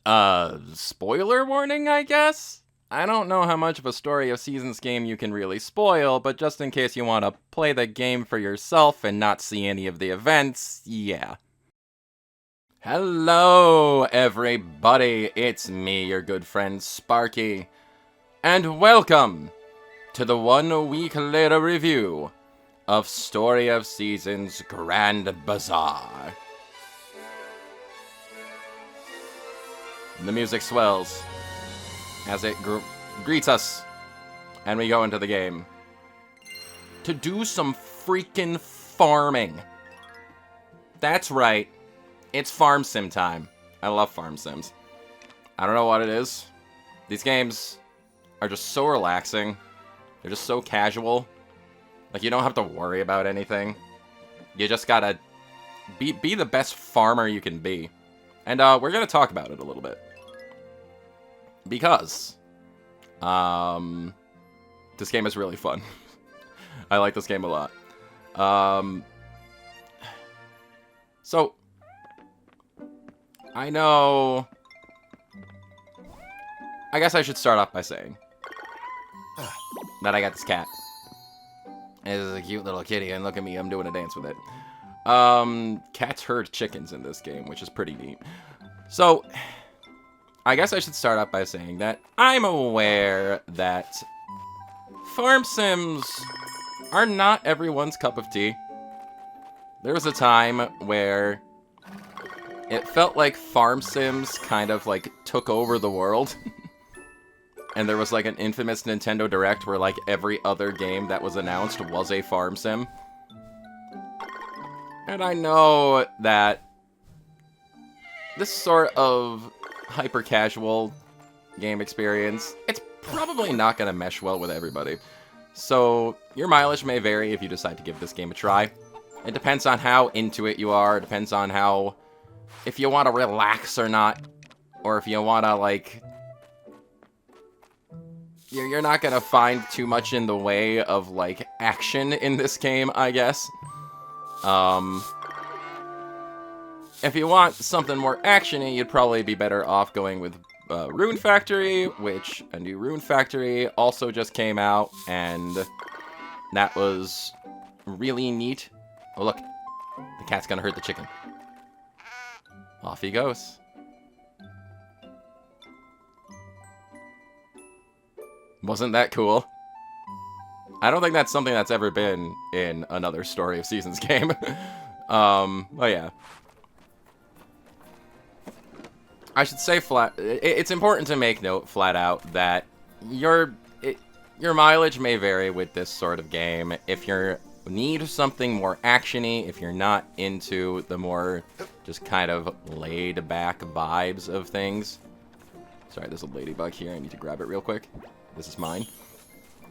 Spoiler warning, I guess? I don't know how much of a Story of Seasons game you can really spoil, but just in case you want to play the game for yourself and not see any of the events, yeah. Hello, everybody, it's me, your good friend Sparky, and welcome to the 1 week later review of Story of Seasons Grand Bazaar. The music swells as it greets us, and we go into the game to do some freaking farming. That's right, it's farm sim time. I love farm sims. I don't know what it is. These games are just so relaxing. They're just so casual. Like, you don't have to worry about anything. You just gotta be the best farmer you can be. And we're gonna talk about it a little bit. Because this game is really fun. I like this game a lot. So I know, I guess I should start off by saying that I got this cat. This is a cute little kitty, and look at me, I'm doing a dance with it. Cats herd chickens in this game, which is pretty neat. So I guess I should start off by saying that I'm aware that farm sims are not everyone's cup of tea. There was a time where it felt like farm sims kind of like took over the world. And there was like an infamous Nintendo Direct where like every other game that was announced was a farm sim. And I know that this sort of hyper-casual game experience, it's probably not going to mesh well with everybody. So your mileage may vary if you decide to give this game a try. It depends on how into it you are. It depends on how, if you want to relax or not. Or if you want to, like, you're not going to find too much in the way of, like, action in this game, I guess. If you want something more actiony, you'd probably be better off going with Rune Factory, which a new Rune Factory also just came out, and that was really neat. Oh, look, the cat's gonna hurt the chicken. Off he goes. Wasn't that cool? I don't think that's something that's ever been in another Story of Seasons game. Oh yeah. I should say it's important to make note flat out that your mileage may vary with this sort of game. If you need something more actiony, if you're not into the more just kind of laid back vibes of things. Sorry, there's a ladybug here. I need to grab it real quick. This is mine.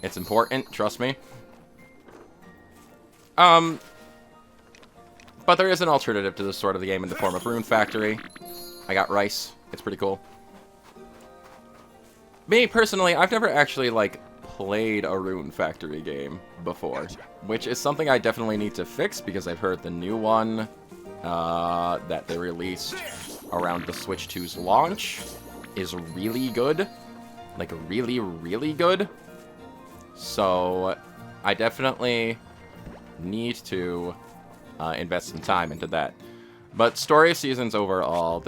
It's important, trust me. But there is an alternative to this sort of the game in the form of Rune Factory. I got rice. It's pretty cool. Me, personally, I've never actually, like, played a Rune Factory game before, which is something I definitely need to fix because I've heard the new one that they released around the Switch 2's launch is really good. Like, really, really good. So, I definitely need to invest some time into that. But Story of Seasons overall,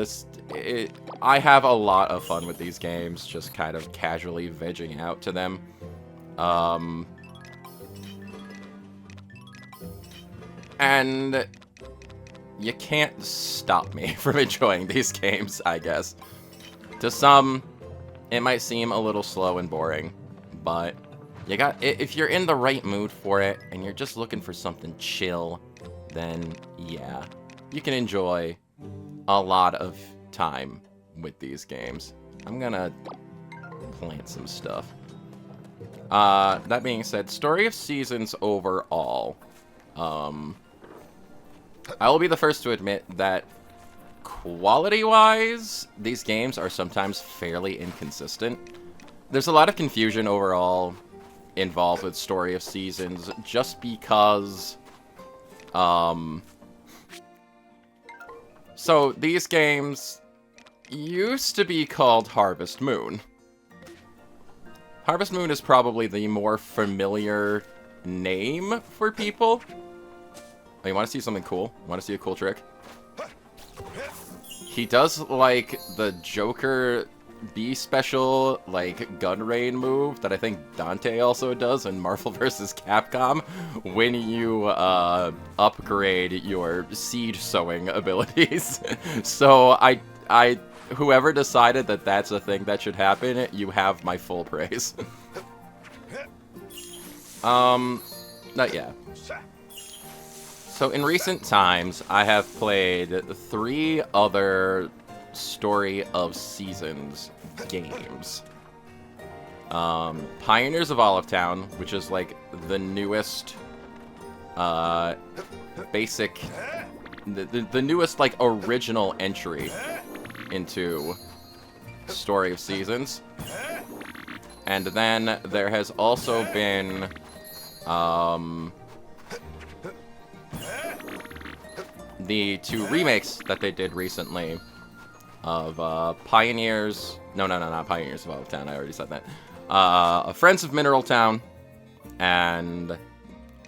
I have a lot of fun with these games, just kind of casually vegging out to them. And you can't stop me from enjoying these games, I guess. To some, it might seem a little slow and boring, but if you're in the right mood for it, and you're just looking for something chill, then yeah. You can enjoy a lot of time with these games. I'm gonna plant some stuff. That being said, Story of Seasons overall, I will be the first to admit that quality-wise, these games are sometimes fairly inconsistent. There's a lot of confusion overall involved with Story of Seasons just because, so these games, used to be called Harvest Moon. Harvest Moon is probably the more familiar name for people. Oh, you want to see something cool? Want to see a cool trick? He does, like, the Joker B special, like, gun rain move that I think Dante also does in Marvel vs. Capcom when you upgrade your seed sowing abilities. So whoever decided that that's a thing that should happen, you have my full praise. Yeah. So in recent times, I have played 3 other Story of Seasons games. Pioneers of Olive Town, which is like the newest, basic, the newest like original entry into Story of Seasons. And then there has also been, the 2 remakes that they did recently of Pioneers... No, not Pioneers of Olive Town, I already said that. Friends of Mineral Town and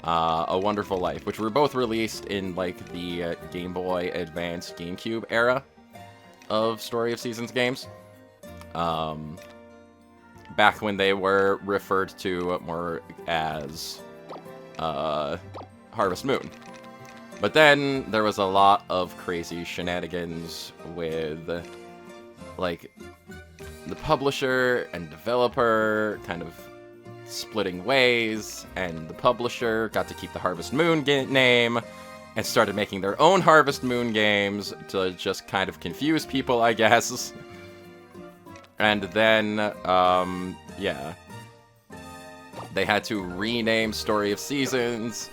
A Wonderful Life, which were both released in like the Game Boy Advance GameCube era of Story of Seasons games. Back when they were referred to more as Harvest Moon. But then there was a lot of crazy shenanigans with, like, the publisher and developer kind of splitting ways, and the publisher got to keep the Harvest Moon name and started making their own Harvest Moon games to just kind of confuse people, I guess. And then, yeah. They had to rename Story of Seasons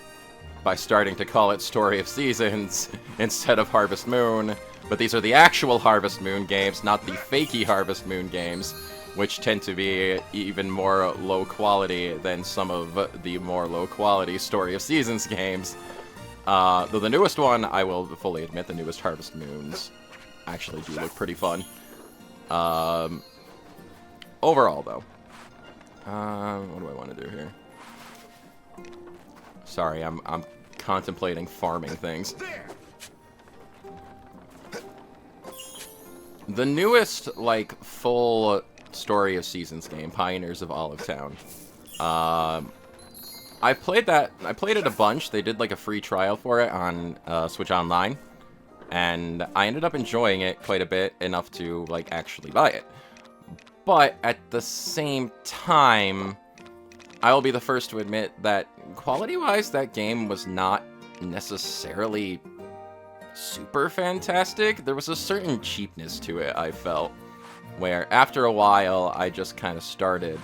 by starting to call it Story of Seasons instead of Harvest Moon. But these are the actual Harvest Moon games, not the fakey Harvest Moon games, which tend to be even more low quality than some of the more low quality Story of Seasons games. Though the newest one, I will fully admit, the newest Harvest Moons actually do look pretty fun. Overall, though. What do I want to do here? Sorry, I'm contemplating farming things. The newest, like, full Story of Seasons game, Pioneers of Olive Town. I played that. I played it a bunch. They did, like, a free trial for it on Switch Online. And I ended up enjoying it quite a bit, enough to, like, actually buy it. But at the same time, I will be the first to admit that quality-wise, that game was not necessarily super fantastic. There was a certain cheapness to it, I felt, where after a while, I just kind of started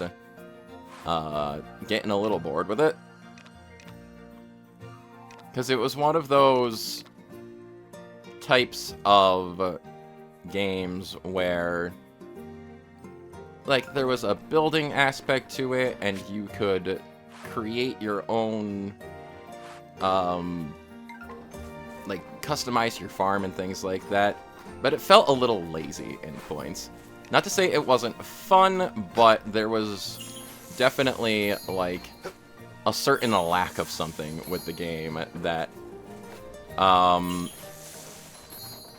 getting a little bored with it. Because it was one of those types of games where, like, there was a building aspect to it, and you could create your own, like, customize your farm and things like that. But it felt a little lazy in points. Not to say it wasn't fun, but there was definitely, like, a certain lack of something with the game that,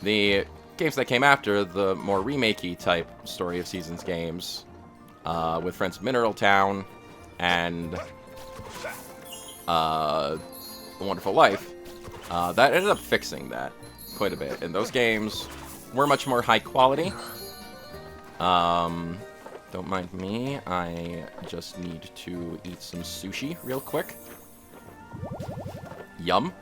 the games that came after, the more remake-y type Story of Seasons games, with Friends of Mineral Town and A Wonderful Life, that ended up fixing that quite a bit. And those games were much more high quality. Don't mind me, I just need to eat some sushi real quick. Yum.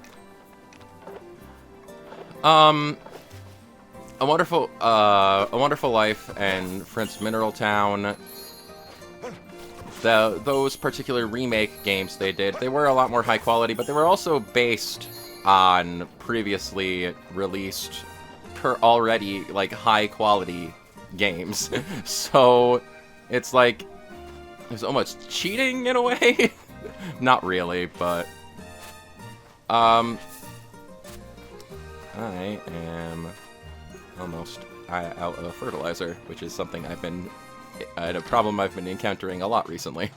A Wonderful Life and Friends of Mineral Town, those particular remake games they did, they were a lot more high quality, but they were also based on previously released, already, like, high quality games. So, it's like, there's almost cheating in a way? Not really, but, I am almost out of fertilizer, which is something a problem I've been encountering a lot recently.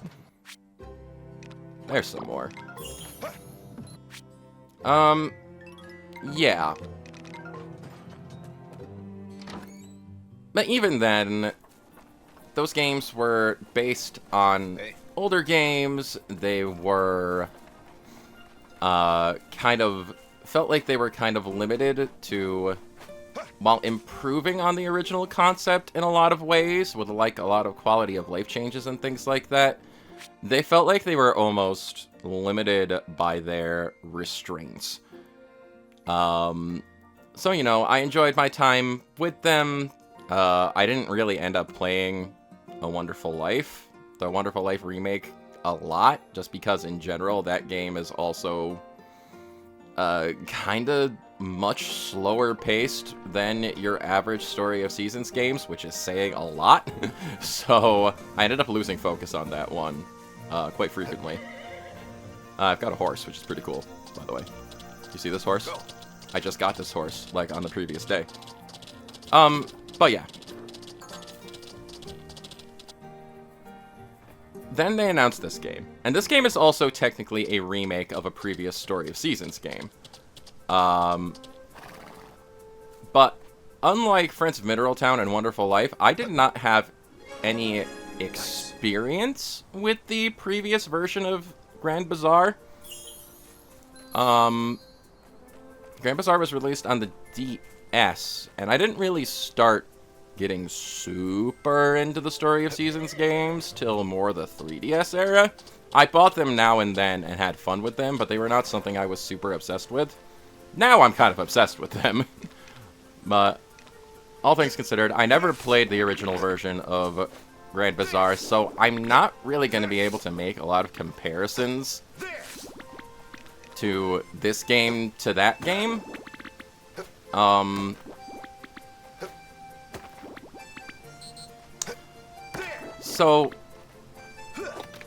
There's some more. Yeah. But even then, those games were based on older games. They were, felt like they were kind of limited to, while improving on the original concept in a lot of ways, with like a lot of quality of life changes and things like that, they felt like they were almost limited by their restraints. So, you know, I enjoyed my time with them. I didn't really end up playing the Wonderful Life remake, a lot, just because in general that game is also kind of much slower paced than your average Story of Seasons games, which is saying a lot. So I ended up losing focus on that one quite frequently. I've got a horse, which is pretty cool, by the way. You see this horse? I just got this horse, like, on the previous day. But yeah. Then they announced this game. And this game is also technically a remake of a previous Story of Seasons game. But unlike Friends of Mineral Town and Wonderful Life, I did not have any experience with the previous version of Grand Bazaar. Grand Bazaar was released on the DS, and I didn't really start getting super into the Story of Seasons games till more the 3DS era. I bought them now and then and had fun with them, but they were not something I was super obsessed with. Now I'm kind of obsessed with them. But all things considered, I never played the original version of Grand Bazaar, so I'm not really going to be able to make a lot of comparisons to this game to that game. So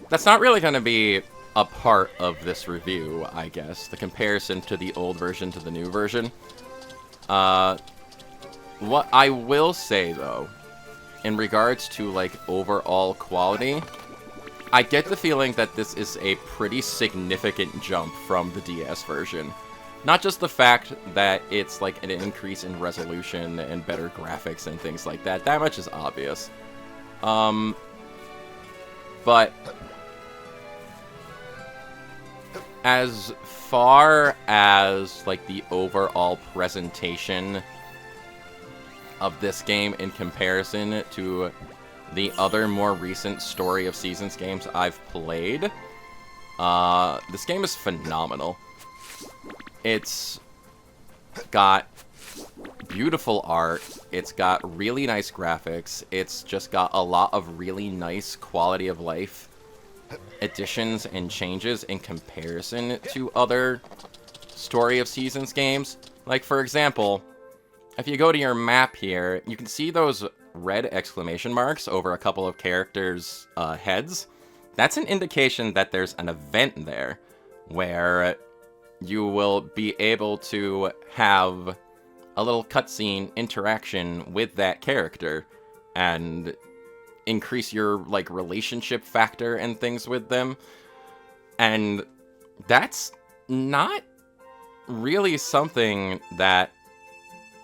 that's not really going to be a part of this review, I guess. The comparison to the old version to the new version. What I will say, though, in regards to, like, overall quality, I get the feeling that this is a pretty significant jump from the DS version. Not just the fact that it's, like, an increase in resolution and better graphics and things like that. That much is obvious. But as far as, like, the overall presentation of this game in comparison to the other more recent Story of Seasons games I've played, this game is phenomenal. It's got beautiful art, it's got really nice graphics, it's just got a lot of really nice quality of life additions and changes in comparison to other Story of Seasons games. Like, for example, if you go to your map here, you can see those red exclamation marks over a couple of characters' heads. That's an indication that there's an event there where you will be able to have a little cutscene interaction with that character and increase your, like, relationship factor and things with them. And that's not really something that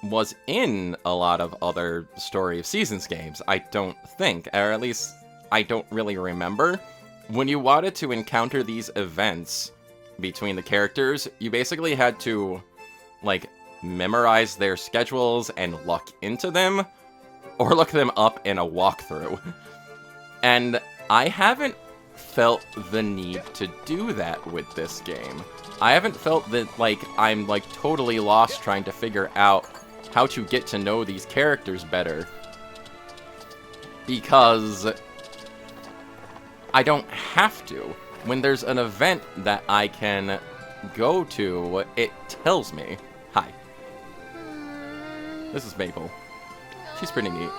was in a lot of other Story of Seasons games, I don't think, or at least I don't really remember. When you wanted to encounter these events between the characters, you basically had to, like, memorize their schedules and luck into them, or look them up in a walkthrough. And I haven't felt the need to do that with this game. I haven't felt that, like, I'm, like, totally lost trying to figure out how to get to know these characters better, because I don't have to. When there's an event that I can go to, it tells me. Hi. This is Maple. She's pretty neat.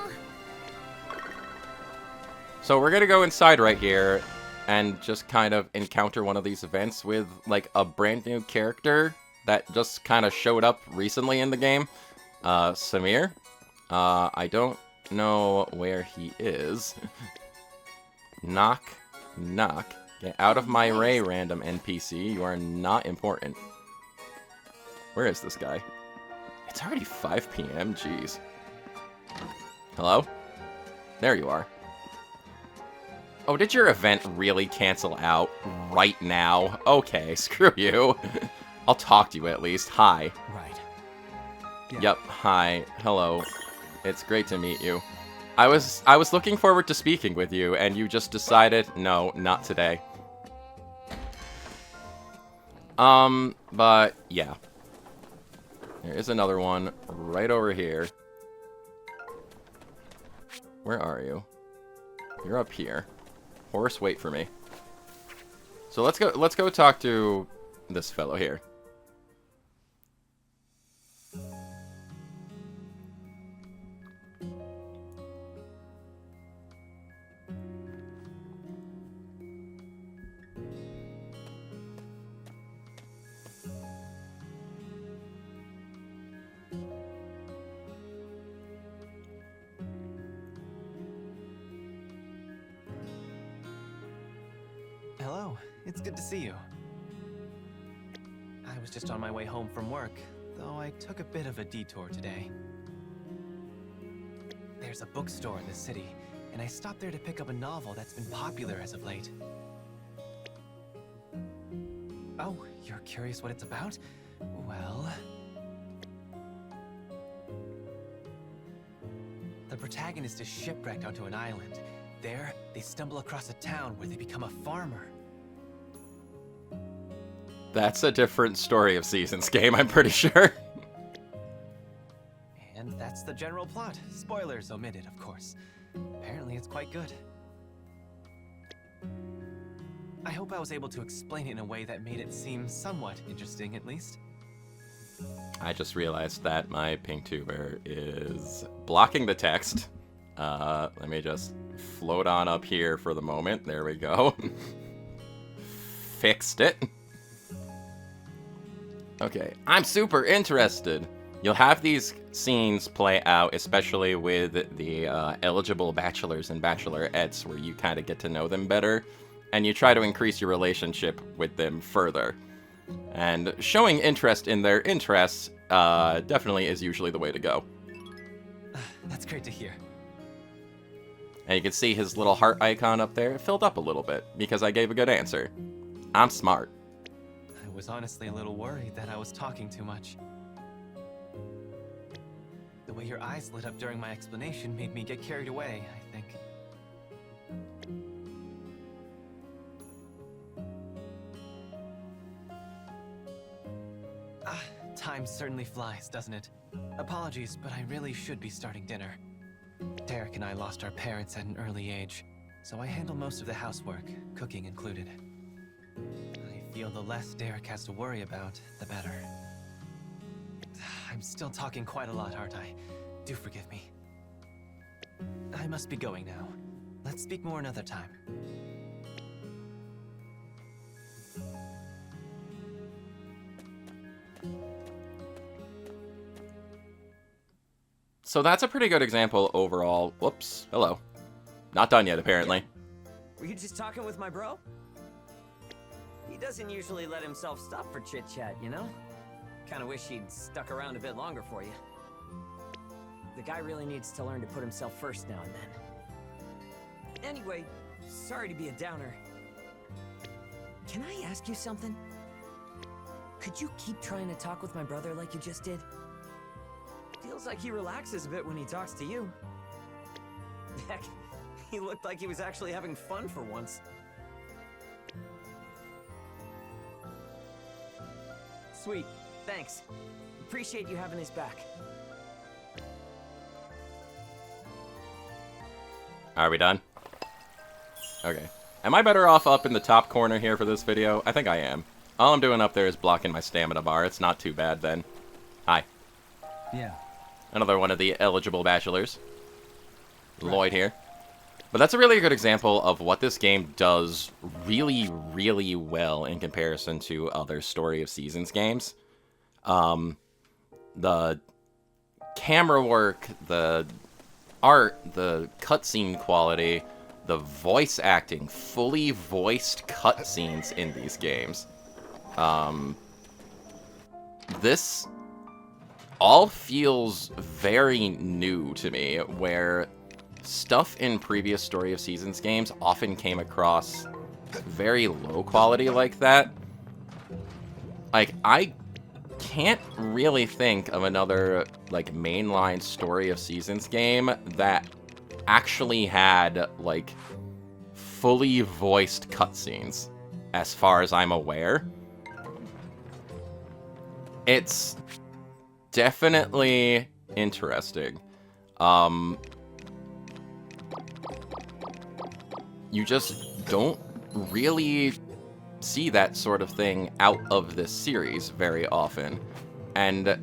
So we're gonna go inside right here and just kind of encounter one of these events with, like, a brand new character that just kind of showed up recently in the game. Samir. I don't know where he is. Knock, knock. Get out of my way, random NPC. You are not important. Where is this guy? It's already 5 p.m. Jeez. Hello? There you are. Oh, did your event really cancel out right now? Okay, screw you. I'll talk to you at least. Hi. Right. Yeah. Yep, hi. Hello. It's great to meet you. I was looking forward to speaking with you, and you just decided, no, not today. But, yeah. There is another one right over here. Where are you? You're up here. Horse, wait for me. So let's go talk to this fellow here. Hello, it's good to see you. I was just on my way home from work, though I took a bit of a detour today. There's a bookstore in the city, and I stopped there to pick up a novel that's been popular as of late. Oh, you're curious what it's about? Well... the protagonist is shipwrecked onto an island. There, they stumble across a town where they become a farmer. That's a different story of Seasons game, I'm pretty sure. And that's the general plot. Spoilers omitted, of course. Apparently it's quite good. I hope I was able to explain it in a way that made it seem somewhat interesting, at least. I just realized that my pink tuber is blocking the text. Let me just float on up here for the moment. There we go. Fixed it. Okay, I'm super interested. You'll have these scenes play out, especially with the eligible bachelors and bachelorettes, where you kind of get to know them better, and you try to increase your relationship with them further. And showing interest in their interests definitely is usually the way to go. That's great to hear. And you can see his little heart icon up there. It filled up a little bit, because I gave a good answer. I'm smart. I was honestly a little worried that I was talking too much. The way your eyes lit up during my explanation made me get carried away, I think. Time certainly flies, doesn't it? Apologies, but I really should be starting dinner. Derek and I lost our parents at an early age, so I handle most of the housework, cooking included. I feel the less Derek has to worry about, the better. I'm still talking quite a lot, aren't I? Do forgive me. I must be going now. Let's speak more another time. So that's a pretty good example overall. Whoops. Hello. Not done yet, apparently. Were you just talking with my bro? He doesn't usually let himself stop for chit-chat, you know? Kinda wish he'd stuck around a bit longer for you. The guy really needs to learn to put himself first now and then. Anyway, sorry to be a downer. Can I ask you something? Could you keep trying to talk with my brother like you just did? Feels like he relaxes a bit when he talks to you. Heck, he looked like he was actually having fun for once. Sweet, thanks. Appreciate you having his back. Are we done? Okay. Am I better off up in the top corner here for this video? I think I am. All I'm doing up there is blocking my stamina bar. It's not too bad then. Hi. Yeah. Another one of the eligible bachelors. Lloyd here. But that's a really good example of what this game does really, really well in comparison to other Story of Seasons games. The camera work, the art, the cutscene quality, the voice acting, fully voiced cutscenes in these games. This all feels very new to me, where stuff in previous Story of Seasons games often came across very low quality like that. Like, I can't really think of another, like, mainline Story of Seasons game that actually had, like, fully voiced cutscenes, as far as I'm aware. It's definitely interesting. You just don't really see that sort of thing out of this series very often. And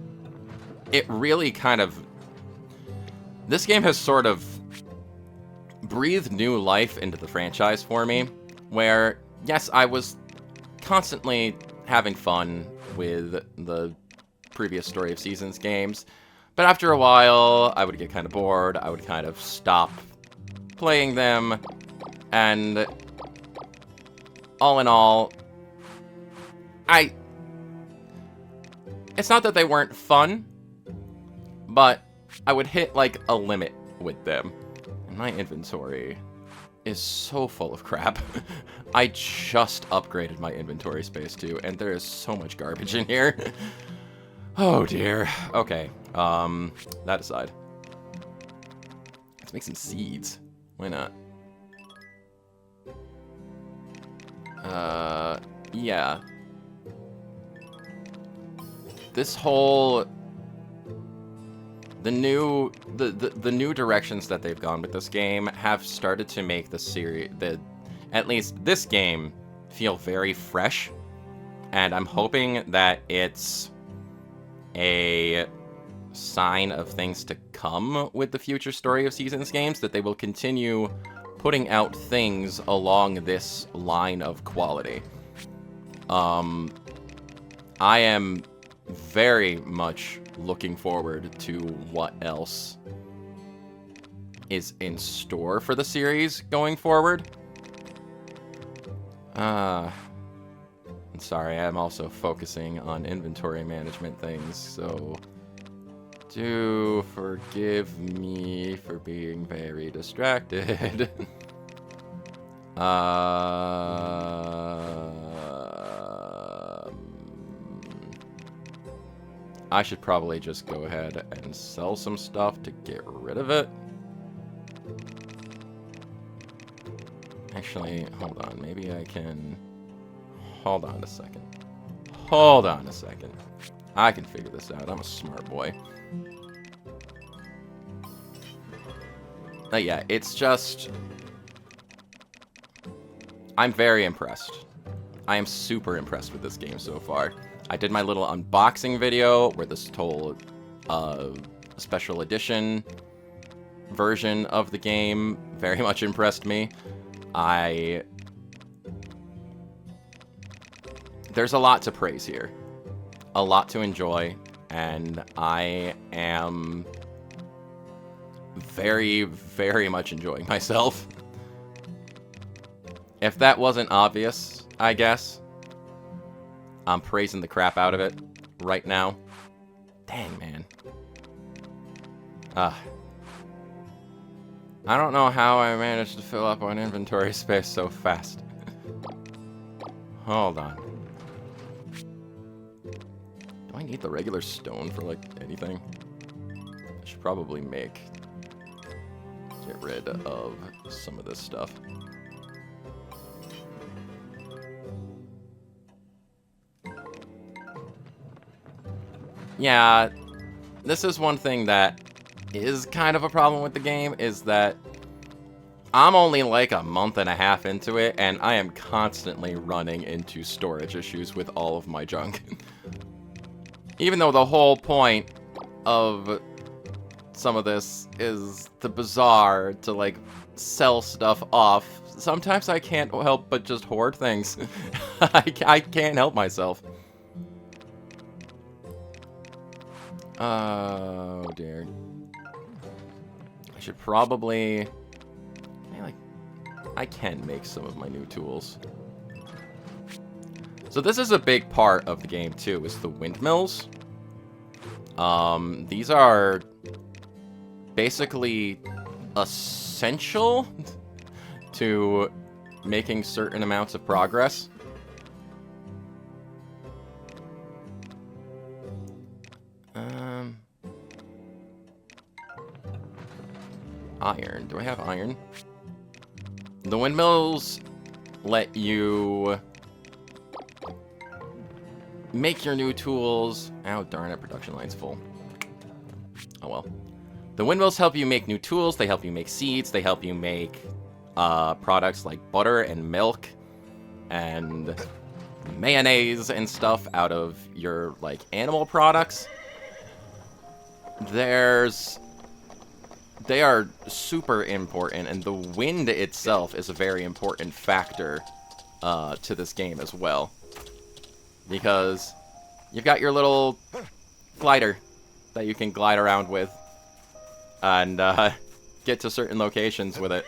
it really kind of... This game has sort of breathed new life into the franchise for me, where, yes, I was constantly having fun with the previous Story of Seasons games, but after a while, I would get kind of bored, I would kind of stop playing them, and all in all, it's not that they weren't fun, but I would hit, like, a limit with them. And my inventory is so full of crap. I just upgraded my inventory space, too, and there is so much garbage in here. Oh, dear. Okay, that aside. Let's make some seeds. Why not? Yeah. This whole... The new directions that they've gone with this game have started to make the series, at least this game, feel very fresh. And I'm hoping that it's a sign of things to come with the future Story of Seasons games, that they will continue putting out things along this line of quality. I am very much looking forward to what else is in store for the series going forward. I'm sorry, I'm also focusing on inventory management things, so do forgive me for being very distracted. I should probably just go ahead and sell some stuff to get rid of it. Actually, hold on. Maybe I can... Hold on a second. Hold on a second. I can figure this out. I'm a smart boy. Yeah, it's just... I'm very impressed. I am super impressed with this game so far. I did my little unboxing video where this whole special edition version of the game very much impressed me. There's a lot to praise here. A lot to enjoy, and I am very, very much enjoying myself. If that wasn't obvious, I guess. I'm praising the crap out of it right now. Dang, man. I don't know how I managed to fill up on inventory space so fast. Hold on. Do I need the regular stone for, like, anything? I should probably get rid of some of this stuff. Yeah, this is one thing that is kind of a problem with the game, is that I'm only like a month and a half into it, and I am constantly running into storage issues with all of my junk. Even though the whole point of some of this is the Bazaar to, like, sell stuff off, sometimes I can't help but just hoard things. I can't help myself. Oh, dear. I should probably... I can make some of my new tools. So this is a big part of the game, too, is the windmills. These are basically essential to making certain amounts of progress. Iron. Do I have iron? The windmills let you make your new tools. Oh, darn it, production line's full. Oh, well. The windmills help you make new tools. They help you make seeds. They help you make products like butter and milk and mayonnaise and stuff out of your, like, animal products. They are super important, and the wind itself is a very important factor to this game as well. Because you've got your little glider that you can glide around with and get to certain locations with it.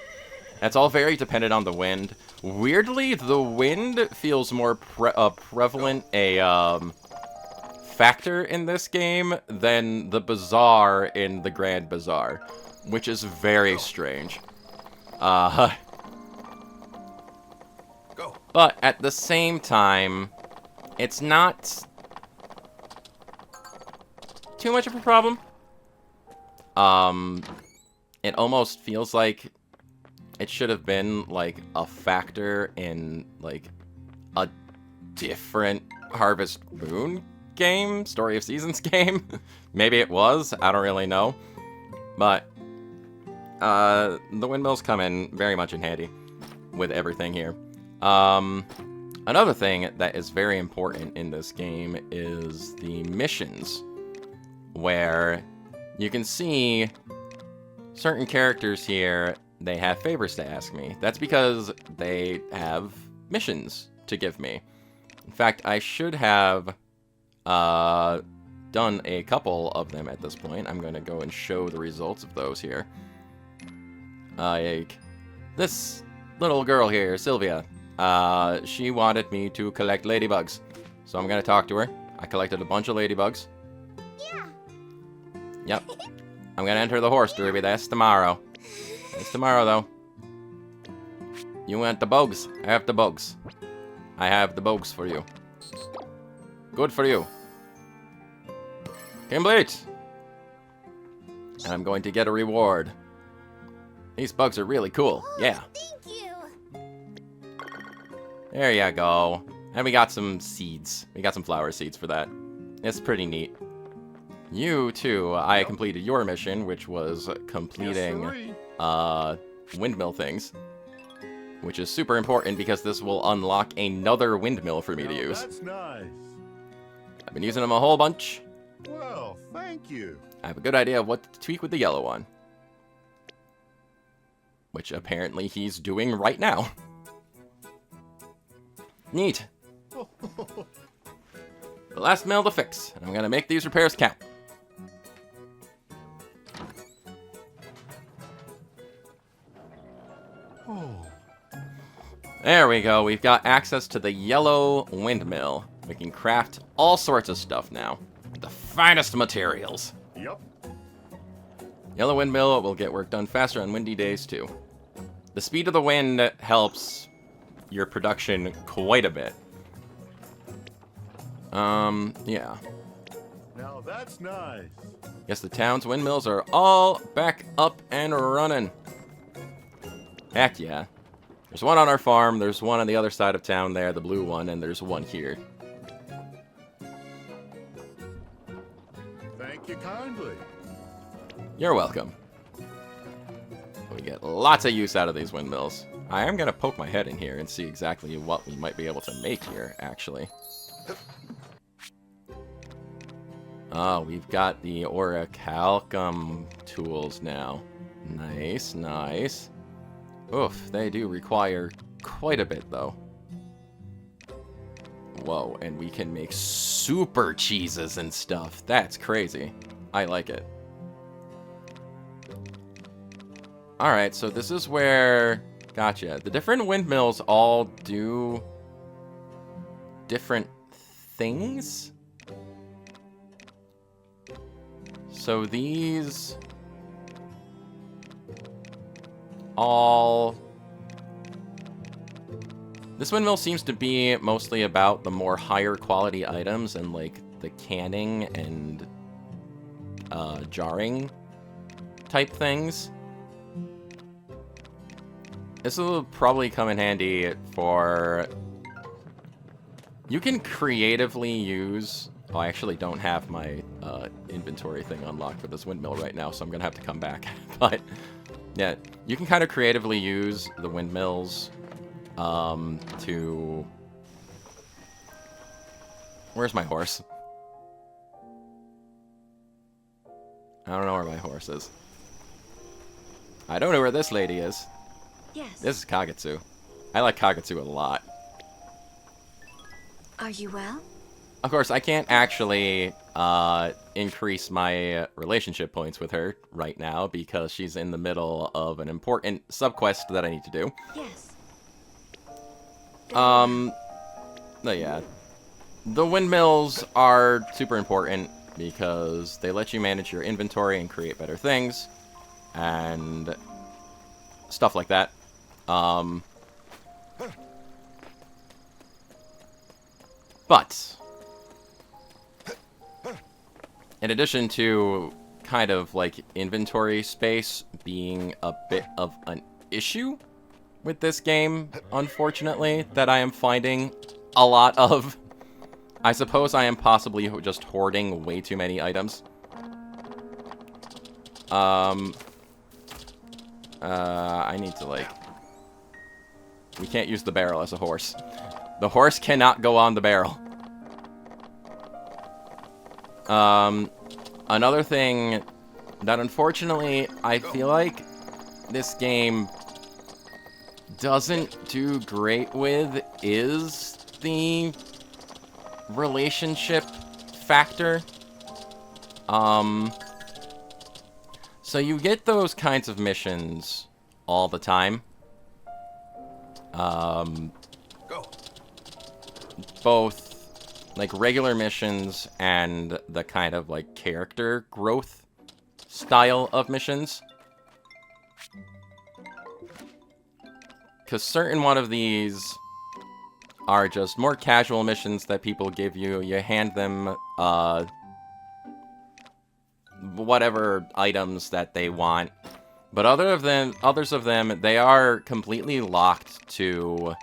That's all very dependent on the wind. Weirdly, the wind feels more prevalent a factor in this game than the Bazaar in the Grand Bazaar, which is very strange. But at the same time, it's not too much of a problem. It almost feels like it should have been, like, a factor in, like, a different Harvest Moon game? Story of Seasons game? Maybe it was. I don't really know. But, the windmills come in very much in handy with everything here. Another thing that is very important in this game is the missions, where you can see certain characters here, they have favors to ask me. That's because they have missions to give me. In fact, I should have done a couple of them at this point. I'm going to go and show the results of those here. Like, this little girl here, Sylvia, she wanted me to collect ladybugs. So I'm going to talk to her. I collected a bunch of ladybugs. Yeah. Yep. I'm going to enter the horse derby. That's tomorrow. It's tomorrow, though. You want the bugs? I have the bugs. I have the bugs for you. Good for you. Complete! And I'm going to get a reward. These bugs are really cool. Yeah. Thank you. There you go. And we got some seeds. We got some flower seeds for that. It's pretty neat. You, too, I completed your mission, which was completing windmill things. Which is super important because this will unlock another windmill for me to use. That's nice. I've been using them a whole bunch. Well, thank you. I have a good idea of what to tweak with the yellow one. Which apparently he's doing right now. Neat. The last mill to fix, and I'm gonna make these repairs count. There we go, we've got access to the yellow windmill. We can craft all sorts of stuff now. The finest materials. Yep. Yellow windmill will get work done faster on windy days, too. The speed of the wind helps your production quite a bit. Yeah. Now that's nice. Guess the town's windmills are all back up and running. Heck yeah. There's one on our farm, there's one on the other side of town there, the blue one, and there's one here. Thank you kindly. You're welcome. We get lots of use out of these windmills. I am going to poke my head in here and see exactly what we might be able to make here, actually. Oh, we've got the orichalcum tools now. Nice, nice. Oof, they do require quite a bit, though. Whoa, and we can make super cheeses and stuff. That's crazy. I like it. Alright, so this is where... Gotcha. The different windmills all do different things? So these all... This windmill seems to be mostly about the more higher quality items and like the canning and jarring type things. This will probably come in handy for... You can creatively use... Oh, I actually don't have my inventory thing unlocked for this windmill right now, so I'm going to have to come back. But, yeah, you can kind of creatively use the windmills to... Where's my horse? I don't know where my horse is. I don't know where this lady is. Yes. This is Kagetsu. I like Kagetsu a lot. Are you well? Of course, I can't actually increase my relationship points with her right now because she's in the middle of an important subquest that I need to do. Yes. But yeah. The windmills are super important because they let you manage your inventory and create better things and stuff like that. But in addition to kind of like inventory space being a bit of an issue with this game, unfortunately, that I am finding a lot of, I suppose I am possibly just hoarding way too many items. I need to like... We can't use the barrel as a horse. The horse cannot go on the barrel. Another thing that unfortunately I feel like this game doesn't do great with is the relationship factor. So you get those kinds of missions all the time. Both like regular missions and the kind of like character growth style of missions. Because certain one of these are just more casual missions that people give you. You hand them whatever items that they want. But others of them, they are completely locked to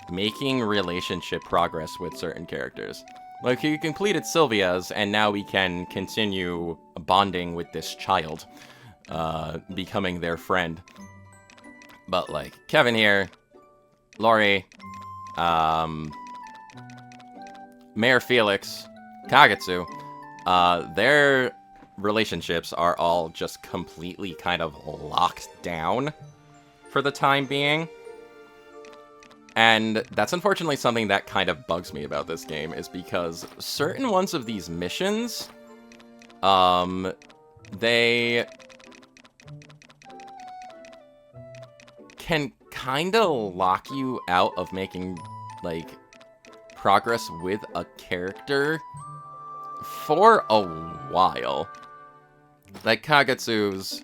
making relationship progress with certain characters. Like, you completed Sylvia's, and now we can continue bonding with this child, becoming their friend. But, like, Kevin here, Lori, Mayor Felix, Kagetsu, their relationships are all just completely kind of locked down for the time being. And that's unfortunately something that kind of bugs me about this game, is because certain ones of these missions, they can kind of lock you out of making, like, progress with a character for a while. Like Kagetsu's,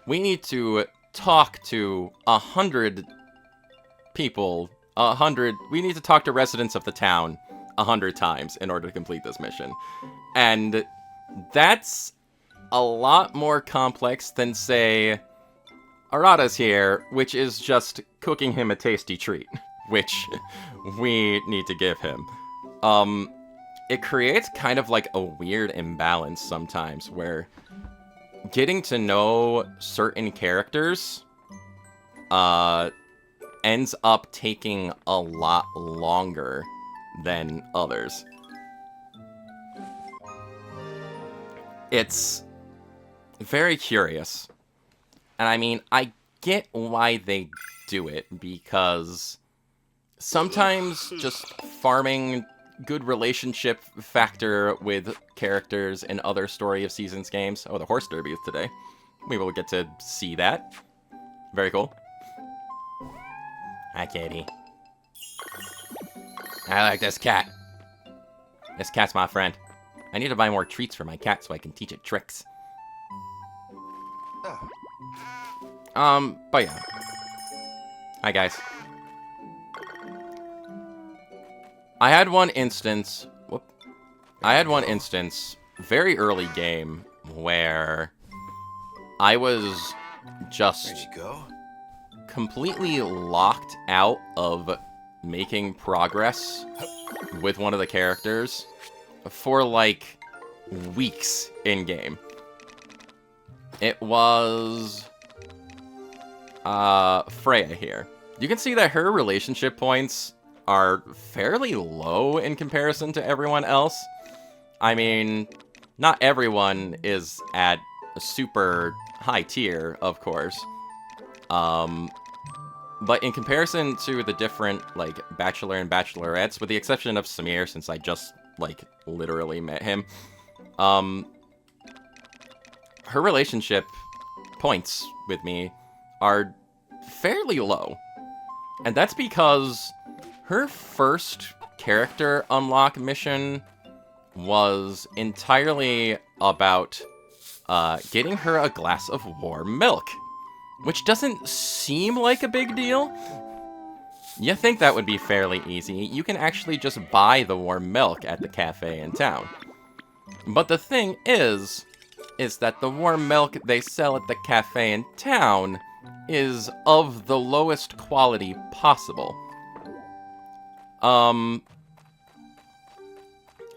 we need to talk to 100 people, we need to talk to residents of the town 100 times in order to complete this mission. And that's a lot more complex than, say, Arata's here, which is just cooking him a tasty treat, which we need to give him. It creates kind of like a weird imbalance sometimes, where getting to know certain characters ends up taking a lot longer than others. It's very curious. And I mean, I get why they do it, because sometimes just farming good relationship factor with characters in other Story of Seasons games. Oh, the horse derby is today. We will get to see that. Very cool. Hi, Katie. I like this cat. This cat's my friend. I need to buy more treats for my cat so I can teach it tricks. But yeah. Hi, guys. I had one instance, very early game, where I was just completely locked out of making progress with one of the characters for like weeks in game. It was Freya here. You can see that her relationship points are fairly low in comparison to everyone else. I mean, not everyone is at a super high tier, of course. But in comparison to the different, like, Bachelor and Bachelorettes, with the exception of Samir, since I just, like, literally met him, her relationship points with me are fairly low. And that's because her first character unlock mission was entirely about getting her a glass of warm milk, which doesn't seem like a big deal. You think that would be fairly easy. You can actually just buy the warm milk at the cafe in town. But the thing is that the warm milk they sell at the cafe in town is of the lowest quality possible.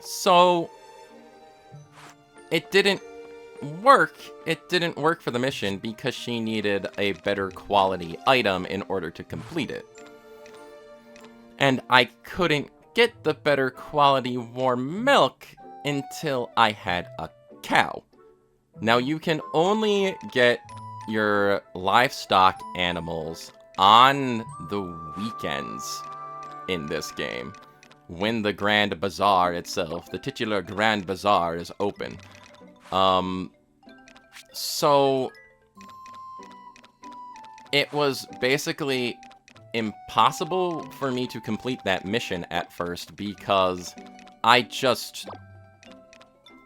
So it didn't work. It didn't work for the mission because she needed a better quality item in order to complete it. And I couldn't get the better quality warm milk until I had a cow. Now you can only get your livestock animals on the weekends in this game, when the Grand Bazaar itself, the titular Grand Bazaar, is open. So it was basically impossible for me to complete that mission at first because I just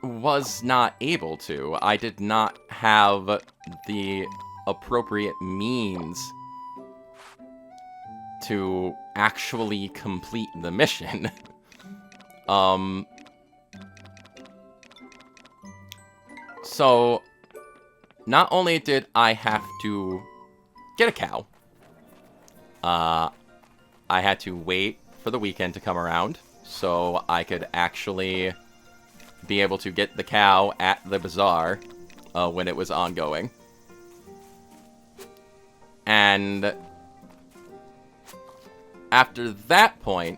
was not able to. I did not have the appropriate means to actually complete the mission. So not only did I have to get a cow, I had to wait for the weekend to come around so I could actually be able to get the cow at the bazaar when it was ongoing. And after that point,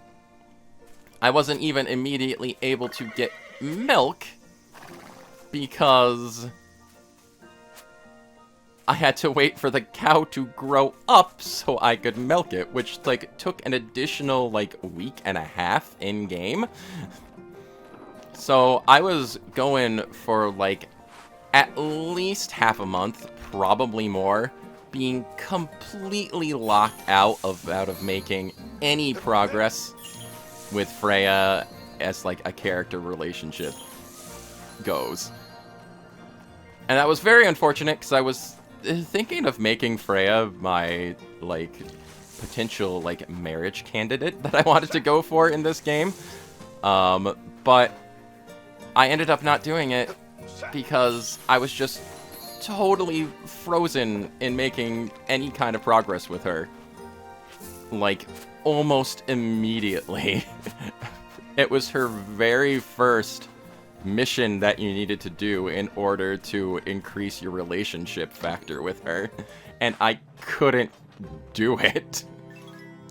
I wasn't even immediately able to get milk because I had to wait for the cow to grow up so I could milk it, which, like, took an additional, like, week and a half in-game. So I was going for, like, at least half a month, probably more, being completely locked out of making any progress with Freya as, like, a character relationship goes. And that was very unfortunate, because I was thinking of making Freya my, like, potential, like, marriage candidate that I wanted to go for in this game. But I ended up not doing it because I was just totally frozen in making any kind of progress with her. Like, almost immediately. It was her very first mission that you needed to do in order to increase your relationship factor with her, and I couldn't do it.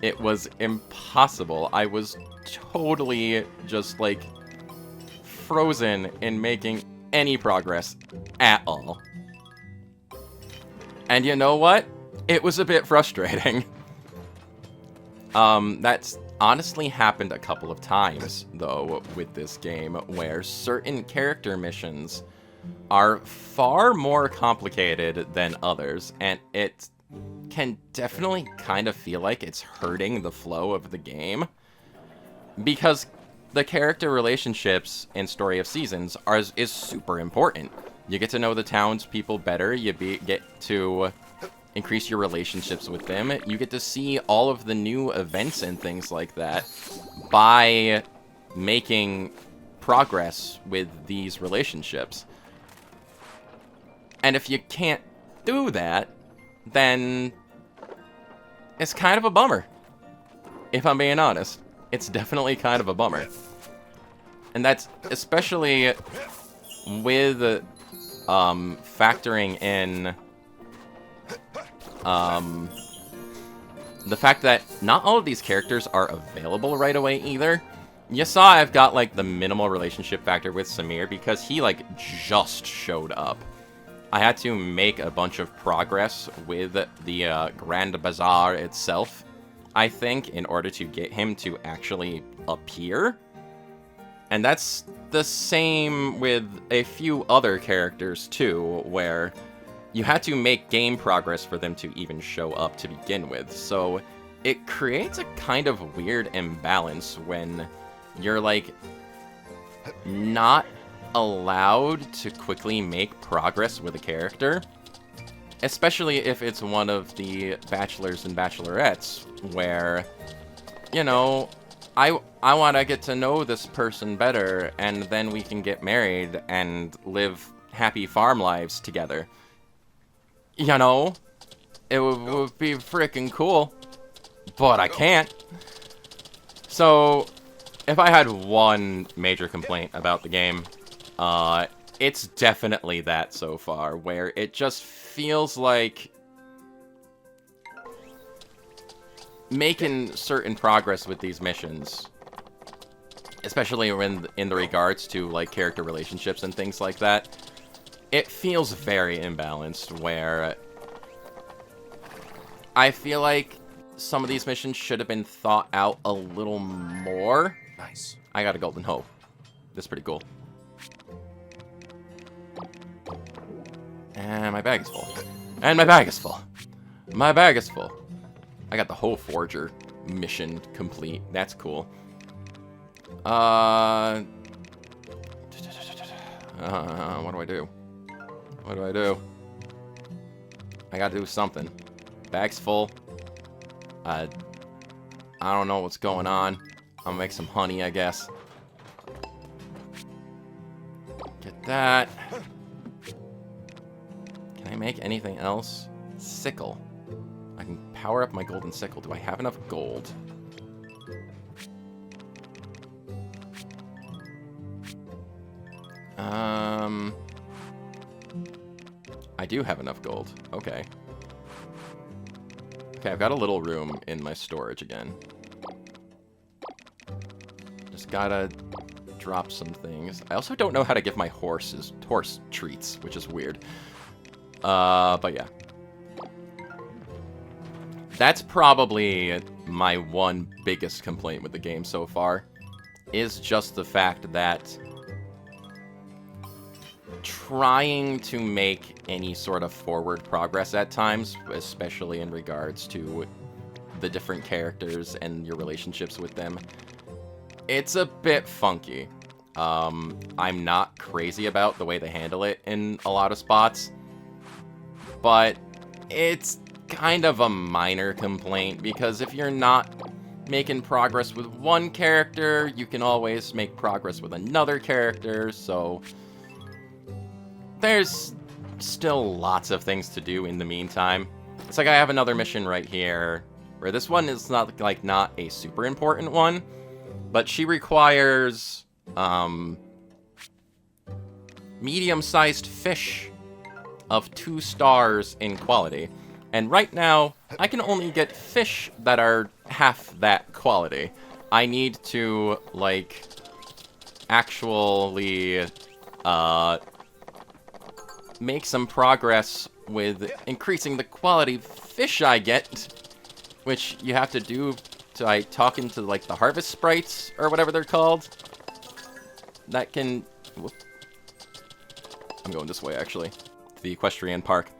It was impossible. I was totally just, like, frozen in making any progress at all. And you know what? It was a bit frustrating. That's honestly happened a couple of times, though, with this game, where certain character missions are far more complicated than others, and it can definitely kind of feel like it's hurting the flow of the game, because the character relationships in Story of Seasons is super important. You get to know the townspeople better, get to increase your relationships with them, you get to see all of the new events and things like that by making progress with these relationships. And if you can't do that, then it's kind of a bummer. If I'm being honest, it's definitely kind of a bummer. And that's especially with factoring in the fact that not all of these characters are available right away either. You saw I've got like the minimal relationship factor with Samir because he like just showed up. I had to make a bunch of progress with the Grand Bazaar itself, I think, in order to get him to actually appear. And that's the same with a few other characters too, where you had to make game progress for them to even show up to begin with. So it creates a kind of weird imbalance when you're like not allowed to quickly make progress with a character, especially if it's one of the bachelors and bachelorettes where, you know, I want to get to know this person better and then we can get married and live happy farm lives together. You know, it would be freaking cool, but I can't. So if I had one major complaint about the game, it's definitely that so far, where it just feels like making certain progress with these missions, especially when in the regards to like character relationships and things like that, it feels very imbalanced, where I feel like some of these missions should have been thought out a little more. Nice. I got a golden hoe. That's pretty cool. And my bag is full. And my bag is full. My bag is full. I got the Hoe Forger mission complete. That's cool. What do I do? What do I do? I gotta do something. Bag's full. I don't know what's going on. I'll make some honey, I guess. Get that. Can I make anything else? Sickle. I can power up my golden sickle. Do I have enough gold? I do have enough gold. Okay. Okay, I've got a little room in my storage again. Just gotta drop some things. I also don't know how to give my horse treats, which is weird. But yeah. That's probably my one biggest complaint with the game so far, is just the fact that trying to make any sort of forward progress at times, especially in regards to the different characters and your relationships with them, it's a bit funky. I'm not crazy about the way they handle it in a lot of spots, but it's kind of a minor complaint, because if you're not making progress with one character, you can always make progress with another character, so there's still lots of things to do in the meantime. It's like I have another mission right here, where this one is not a super important one, but she requires medium-sized fish of 2 stars in quality. And right now, I can only get fish that are half that quality. I need to, like, actually make some progress with increasing the quality of fish I get, which you have to do by talking to, like, the harvest sprites, or whatever they're called. That can... Whoop. I'm going this way, actually. To the equestrian park.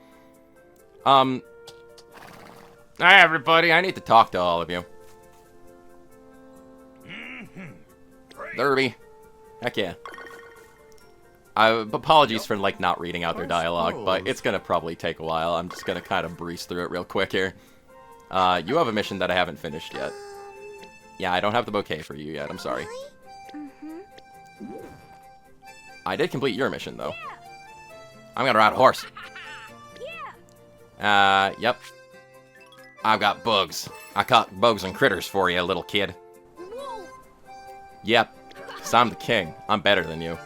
Hi, everybody. I need to talk to all of you. Derby. Heck yeah. Apologies for, like, not reading out their dialogue, but it's gonna probably take a while. I'm just gonna kind of breeze through it real quick here. You have a mission that I haven't finished yet. Yeah, I don't have the bouquet for you yet. I'm sorry. I did complete your mission, though. I'm gonna ride a horse. Yep. I've got bugs. I caught bugs and critters for you, little kid. Yep. 'Cause I'm the king. I'm better than you.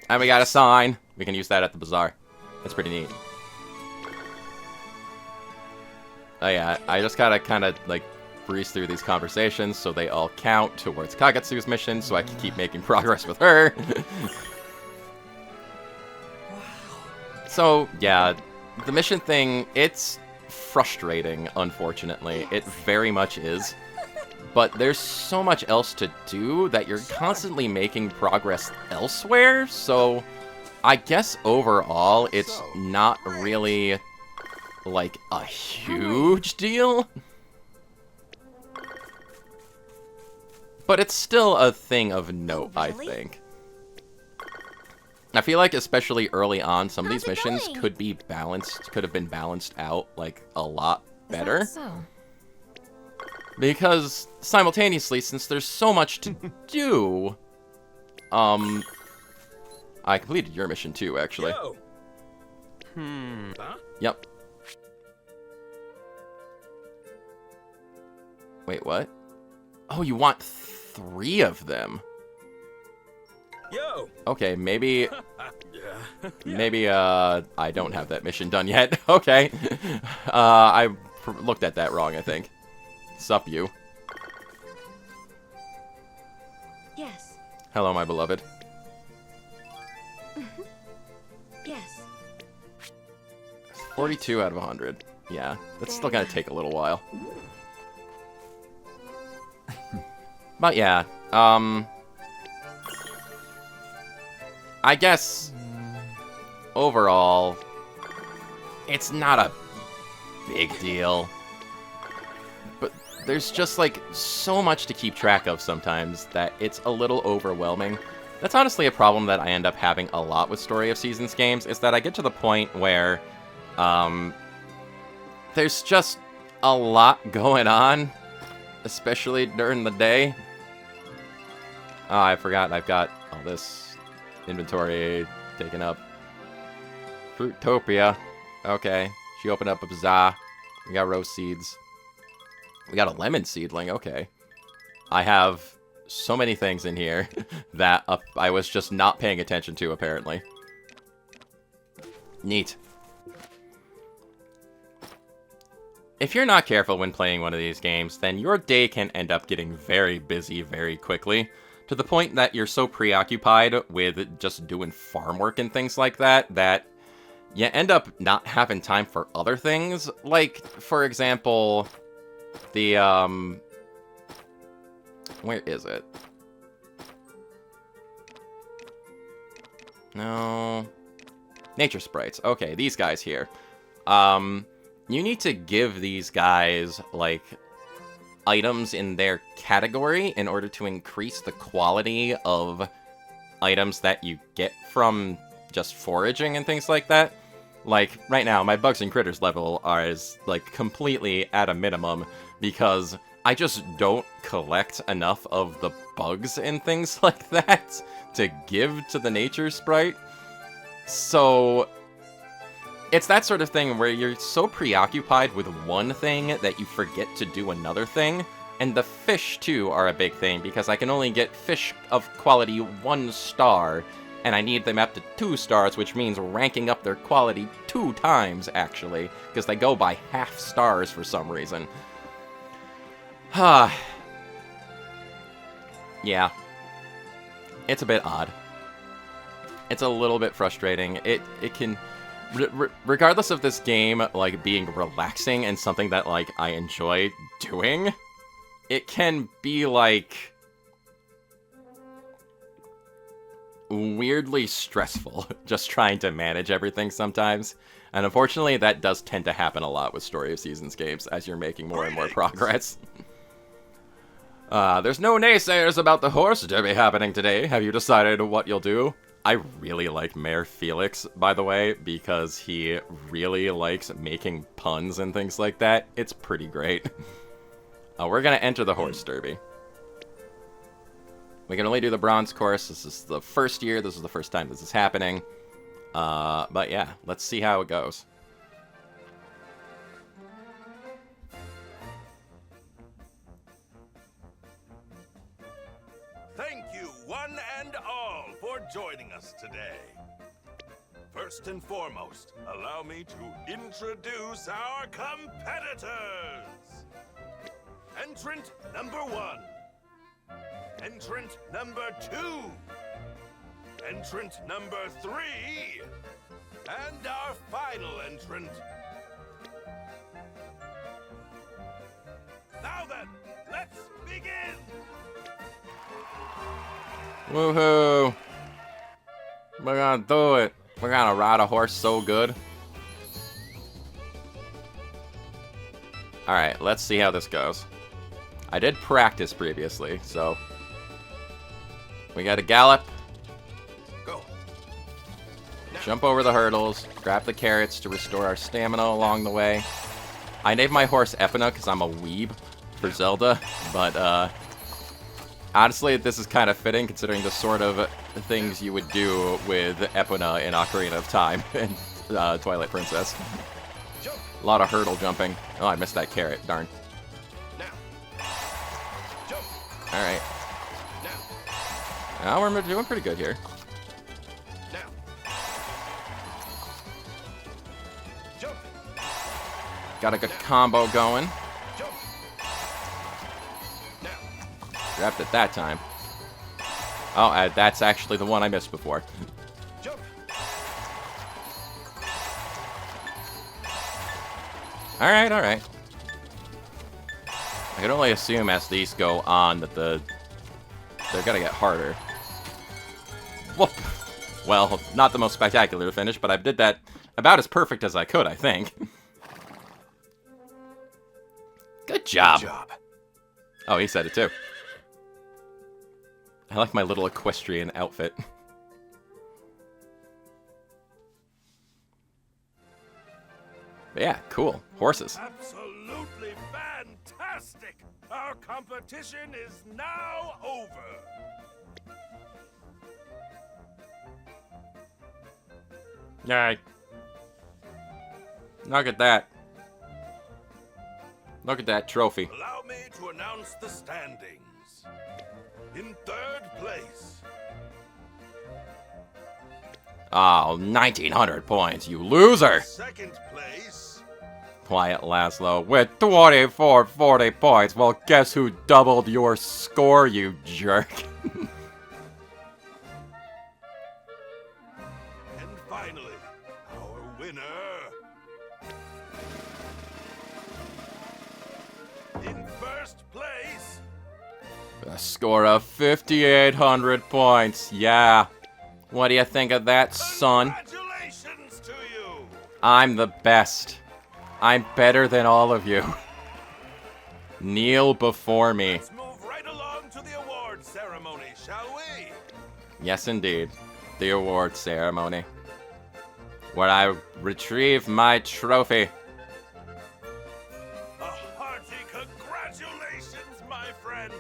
And we got a sign. We can use that at the bazaar. That's pretty neat. Oh yeah, I just gotta kind of, like, breeze through these conversations so they all count towards Kagetsu's mission so I can keep making progress with her. So, yeah, the mission thing, it's frustrating, unfortunately. It very much is. But there's so much else to do that you're constantly making progress elsewhere, so I guess overall it's not really, like, a huge deal. But it's still a thing of note, I think. I feel like especially early on, some of these missions could have been balanced out, like, a lot better. Because, simultaneously, since there's so much to do, I completed your mission too, actually. Yep. Wait, what? Oh, you want 3 of them? Okay, maybe... Maybe, I don't have that mission done yet. Okay. I looked at that wrong, I think. Sup, you? Yes. Hello, my beloved. Yes. 42 out of 100. Yeah, that's still gonna take a little while. But yeah, I guess overall, it's not a big deal. But there's just, like, so much to keep track of sometimes that it's a little overwhelming. That's honestly a problem that I end up having a lot with Story of Seasons games, is that I get to the point where, there's just a lot going on, especially during the day. Oh, I forgot I've got all this inventory taken up. Fruitopia. Okay. She opened up a bazaar. We got rose seeds. We got a lemon seedling, okay. I have so many things in here that I was just not paying attention to, apparently. Neat. If you're not careful when playing one of these games, then your day can end up getting very busy very quickly, to the point that you're so preoccupied with just doing farm work and things like that, that you end up not having time for other things. Like, for example... The, where is it? No. Nature sprites. Okay, these guys here. You need to give these guys, like, items in their category in order to increase the quality of items that you get from just foraging and things like that. Like, right now, my bugs and critters level is, like, completely at a minimum because I just don't collect enough of the bugs and things like that to give to the nature sprite. So, it's that sort of thing where you're so preoccupied with one thing that you forget to do another thing. And the fish, too, are a big thing because I can only get fish of quality 1 star, and I need them up to 2 stars, which means ranking up their quality 2 times, actually, because they go by half stars for some reason. Yeah. It's a bit odd. It's a little bit frustrating. It can... regardless of this game, like, being relaxing and something that, like, I enjoy doing, it can be, like, weirdly stressful just trying to manage everything sometimes. And unfortunately, that does tend to happen a lot with Story of Seasons games as you're making more and more progress. There's no naysayers about the horse derby happening today. Have you decided what you'll do? I really like Mayor Felix, by the way, because he really likes making puns and things like that. It's pretty great. We're gonna enter the horse derby. We can only do the bronze course. This is the first year. This is the first time this is happening. But yeah, let's see how it goes. Thank you, one and all, for joining us today. First and foremost, allow me to introduce our competitors. Entrant number 1. Entrant number 2. Entrant number 3. And our final entrant. Now then, let's begin! Woohoo! We're gonna do it. We're gonna ride a horse so good. Alright, let's see how this goes. I did practice previously, so... We gotta gallop. Go. Jump over the hurdles. Grab the carrots to restore our stamina along the way. I named my horse Epona because I'm a weeb for Zelda, but, honestly, this is kind of fitting considering the sort of things you would do with Epona in Ocarina of Time and Twilight Princess. A lot of hurdle jumping. Oh, I missed that carrot. Darn. Alright. Now we're doing pretty good here. Got a good combo going. Grabbed it that time. Oh, that's actually the one I missed before. Alright, alright. I can only assume as these go on that they're gonna get harder. Whoop! Well, not the most spectacular finish, but I did that about as perfect as I could, I think. Good job. Oh, he said it too. I like my little equestrian outfit. But yeah, cool. Horses. Absolutely fantastic! Our competition is now over. Yay. Look at that. Look at that trophy. Allow me to announce the standings. In third place. Oh, 1900 points, you loser! Second place. Quiet Laszlo with 2440 points. Well, guess who doubled your score, you jerk? And finally, our winner. In first place. A score of 5,800 points. Yeah. What do you think of that, son? Congratulations to you. I'm the best. I'm better than all of you. Kneel before me. Let's move right along to the award ceremony, shall we? Yes, indeed. The award ceremony. Where I retrieve my trophy. A hearty congratulations, my friend.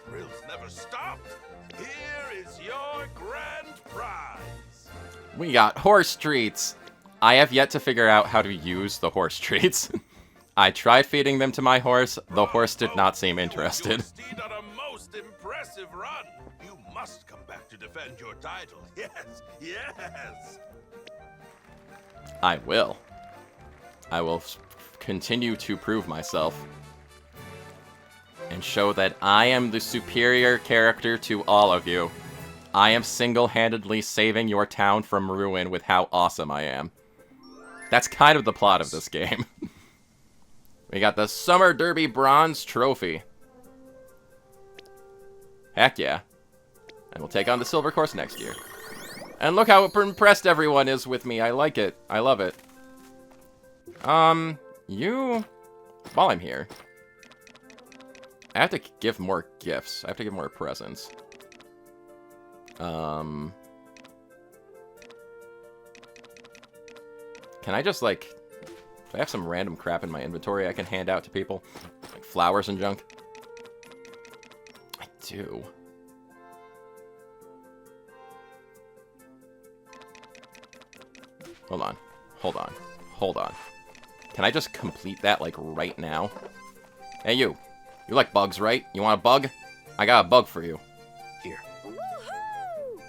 Thrills never stopped. Here is your grand prize. We got horse treats. I have yet to figure out how to use the horse treats. I tried feeding them to my horse. The horse did not seem interested. You steed on a most impressive run. You must come back to defend your title. Yes, yes. I will. I will continue to prove myself. And show that I am the superior character to all of you. I am single-handedly saving your town from ruin with how awesome I am. That's kind of the plot of this game. We got the Summer Derby Bronze Trophy. Heck yeah. And we'll take on the Silver Course next year. And look how impressed everyone is with me. I like it. I love it. While I'm here, I have to give more gifts. I have to give more presents. Can I just, like... Do I have some random crap in my inventory I can hand out to people? Like flowers and junk? I do. Hold on. Hold on. Hold on. Can I just complete that, like, right now? Hey, you. You like bugs, right? You want a bug? I got a bug for you. Here. Woohoo!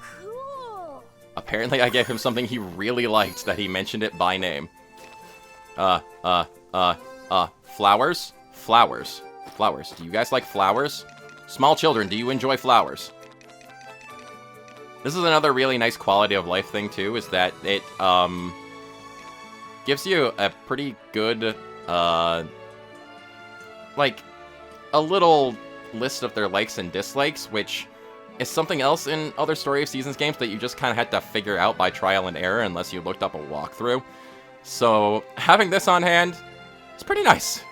Cool. Apparently I gave him something he really liked that he mentioned it by name. Flowers? Flowers. Flowers. Do you guys like flowers? Small children, do you enjoy flowers? This is another really nice quality of life thing, too, is that it, gives you a pretty good, like, a little list of their likes and dislikes, which is something else in other Story of Seasons games that you just kind of had to figure out by trial and error unless you looked up a walkthrough. So, having this on hand, it's pretty nice.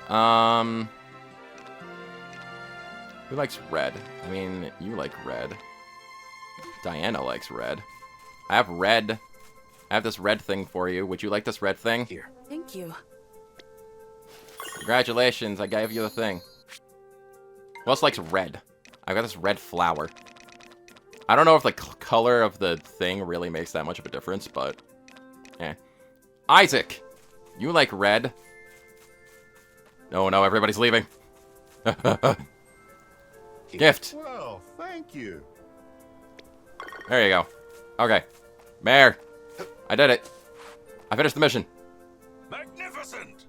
Who likes red? I mean, you like red. Diana likes red. I have red. I have this red thing for you. Would you like this red thing? Here. Thank you. Congratulations, I gave you the thing. Who else likes red? I got this red flower. I don't know if the color of the thing really makes that much of a difference, but... eh. Isaac! You like red? No, everybody's leaving. Gift. Well, thank you. There you go. Okay. Mayor. I did it. I finished the mission. Magnificent!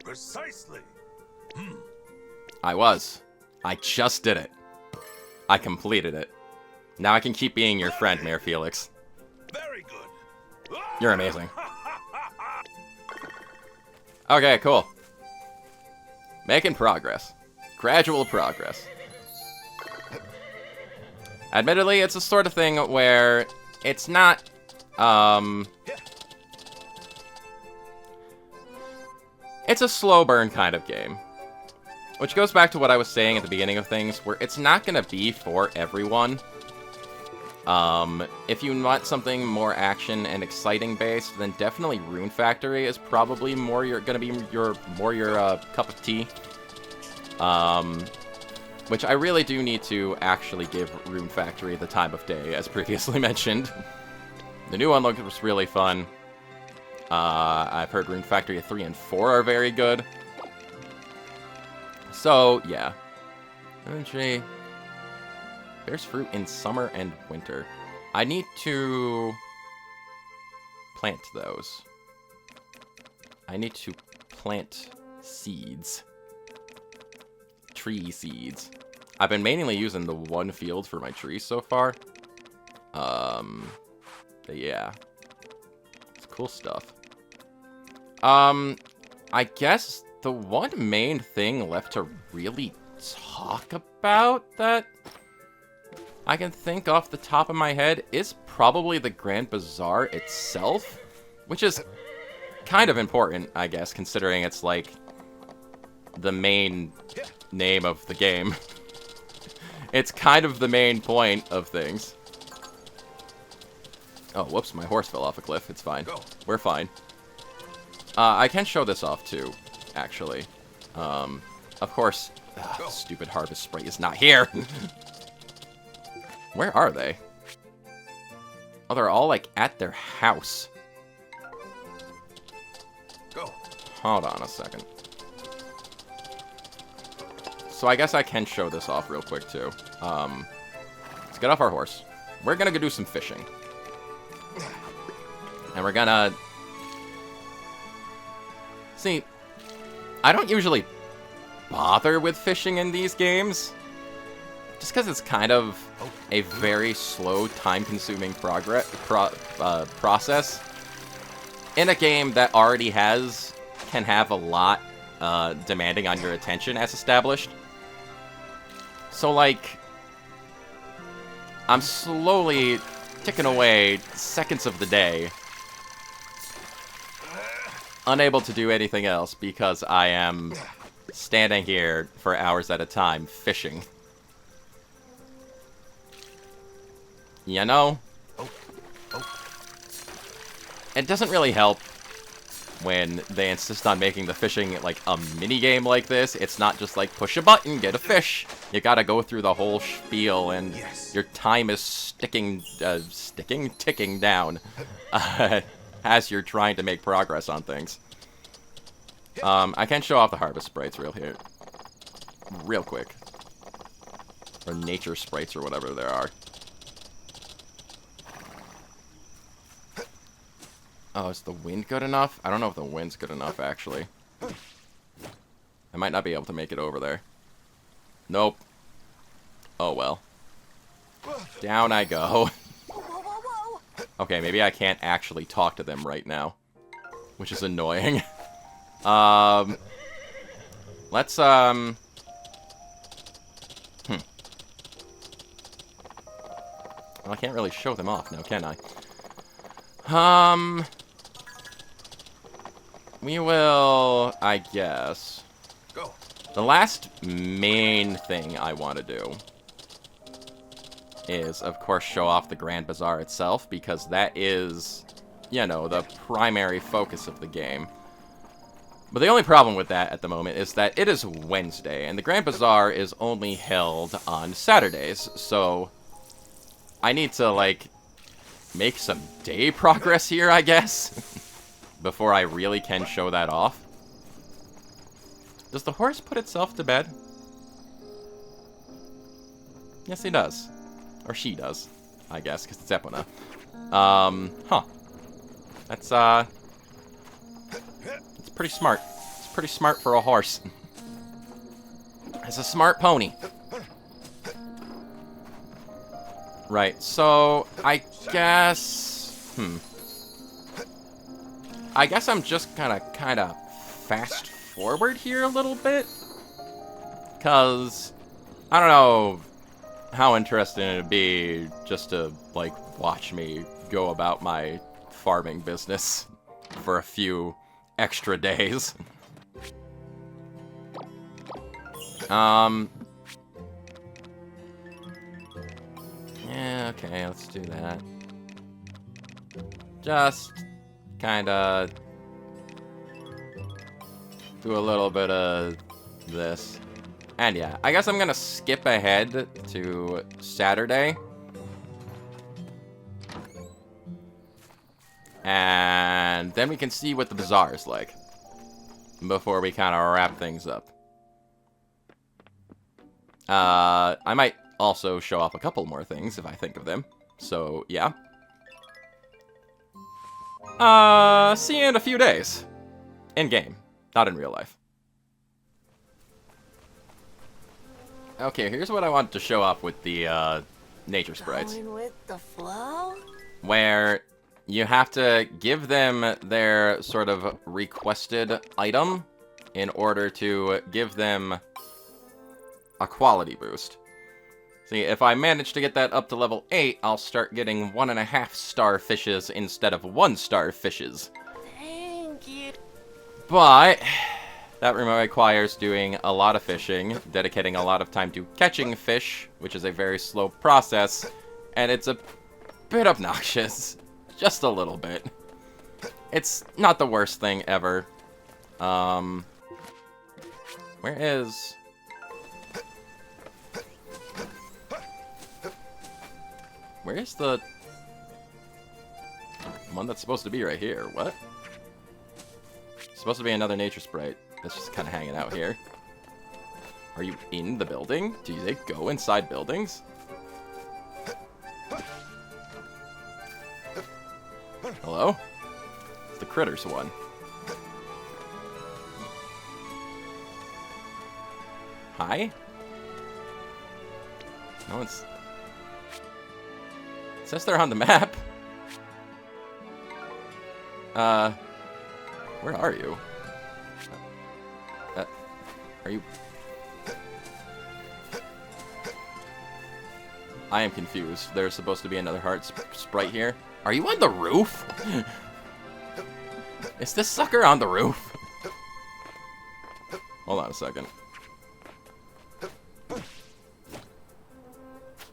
Precisely. I just did it. I completed it. Now I can keep being your friend, Mayor Felix. Very good. You're amazing. Okay, cool. Making progress. Gradual progress. Admittedly, it's a sort of thing where it's not, it's a slow burn kind of game. Which goes back to what I was saying at the beginning of things, where it's not going to be for everyone. If you want something more action and exciting based, then definitely Rune Factory is probably more gonna be your cup of tea. Which I really do need to actually give Rune Factory the time of day, as previously mentioned. The new one looks really fun. I've heard Rune Factory 3 and 4 are very good. So, yeah. Energy. Bears fruit in summer and winter. I need to plant those. I need to plant seeds. Tree seeds. I've been mainly using the one field for my trees so far. But yeah. It's cool stuff. I guess the one main thing left to really talk about that I can think off the top of my head is probably the Grand Bazaar itself, which is kind of important, I guess, considering it's like the main name of the game. It's kind of the main point of things. Oh, whoops, my horse fell off a cliff. It's fine. We're fine. I can show this off, too, actually. Of course, stupid harvest spray is not here. Where are they? Oh, they're all, like, at their house. Hold on a second. So I guess I can show this off real quick, too. Let's get off our horse. We're gonna go do some fishing. And we're gonna... See, I don't usually bother with fishing in these games. just because it's kind of a very slow, time-consuming process in a game that already can have a lot demanding on your attention as established. So, like, I'm slowly ticking away seconds of the day, unable to do anything else because I am standing here for hours at a time fishing. You know? It doesn't really help when they insist on making the fishing like a mini-game like this. It's not just like, push a button, get a fish. You gotta go through the whole spiel, and your time is ticking down as you're trying to make progress on things. I can show off the harvest sprites real quick. Or nature sprites or whatever there are. Oh, is the wind good enough? I don't know if the wind's good enough, actually. I might not be able to make it over there. Nope. Oh, well. Down I go. Okay, maybe I can't actually talk to them right now, which is annoying. Let's, Well, I can't really show them off now, can I? We will, I guess. Go. The last main thing I want to do is, of course, show off the Grand Bazaar itself, because that is, you know, the primary focus of the game. But the only problem with that at the moment is that it is Wednesday, and the Grand Bazaar is only held on Saturdays, so I need to, like, make some day progress here, I guess, before I really can show that off. Does the horse put itself to bed? Yes, he does. Or she does, I guess, because it's Epona. Huh. That's, it's pretty smart. It's pretty smart for a horse. It's a smart pony. Right, so, I guess... I guess I'm just gonna kind of fast forward here a little bit. Because, I don't know how interesting it'd be just to, like, watch me go about my farming business for a few extra days. Yeah, okay, let's do that. Just kinda do a little bit of this. And yeah, I guess I'm gonna skip ahead to Saturday. And then we can see what the bazaar is like before we kind of wrap things up. I might also show off a couple more things if I think of them. So, yeah. See you in a few days. In-game, not in real life. Okay, here's what I wanted to show off with the, nature sprites. Going with the flow? Where you have to give them their sort of requested item in order to give them a quality boost. See, if I manage to get that up to level 8, I'll start getting 1.5-star fishes instead of 1-star fishes. Thank you. But that requires doing a lot of fishing, dedicating a lot of time to catching fish, which is a very slow process, and it's a bit obnoxious. Just a little bit. It's not the worst thing ever. Where is... Where's the one that's supposed to be right here? What? Supposed to be another nature sprite that's just kind of hanging out here. Are you in the building? Do they go inside buildings? Hello? It's the critters one. Hi? No one's... It says they're on the map. Where are you? Are you... I am confused. There's supposed to be another heart sprite here. Are you on the roof? Is this sucker on the roof? Hold on a second.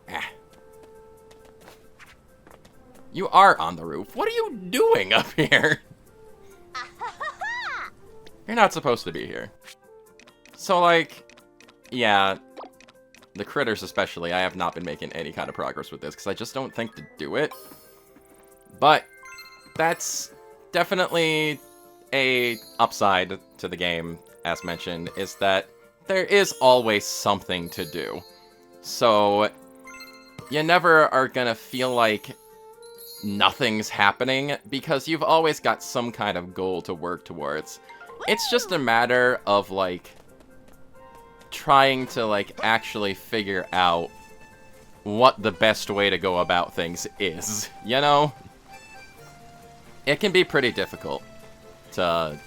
Ah. You are on the roof. What are you doing up here? You're not supposed to be here. So, like, yeah, the critters especially, I have not been making any kind of progress with this, because I just don't think to do it. But that's definitely a upside to the game, as mentioned, is that there is always something to do. So, you never are gonna feel like nothing's happening, because you've always got some kind of goal to work towards. It's just a matter of, like, trying to, like, actually figure out what the best way to go about things is, you know? It can be pretty difficult to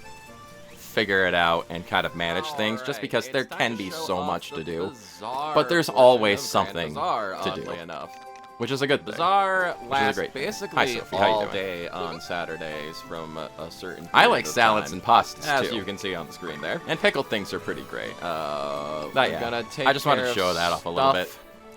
figure it out and kind of manage things, just because there can be so much to do. But there's always something to do. Which is a good thing. Bazaar lasts basically all day on Saturdays from a certain I like salads and pastas, as you can see on the screen there. And pickled things are pretty great. I just wanted to show that off a little bit.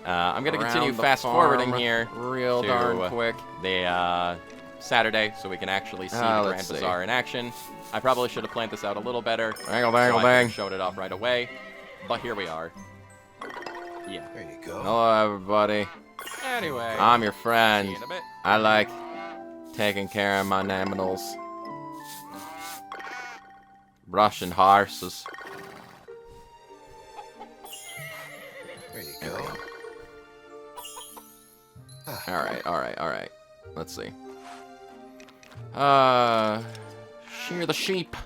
I'm going to continue fast-forwarding here real darn quick. The Saturday, so we can actually see the Grand Bazaar in action. I probably should have planned this out a little better. Bang. Showed it off right away. But here we are. Yeah. There you go. Hello, everybody. Anyway, I'm your friend. I like taking care of my animals. Brushing horses. There you go. Alright. Let's see. Shear the sheep.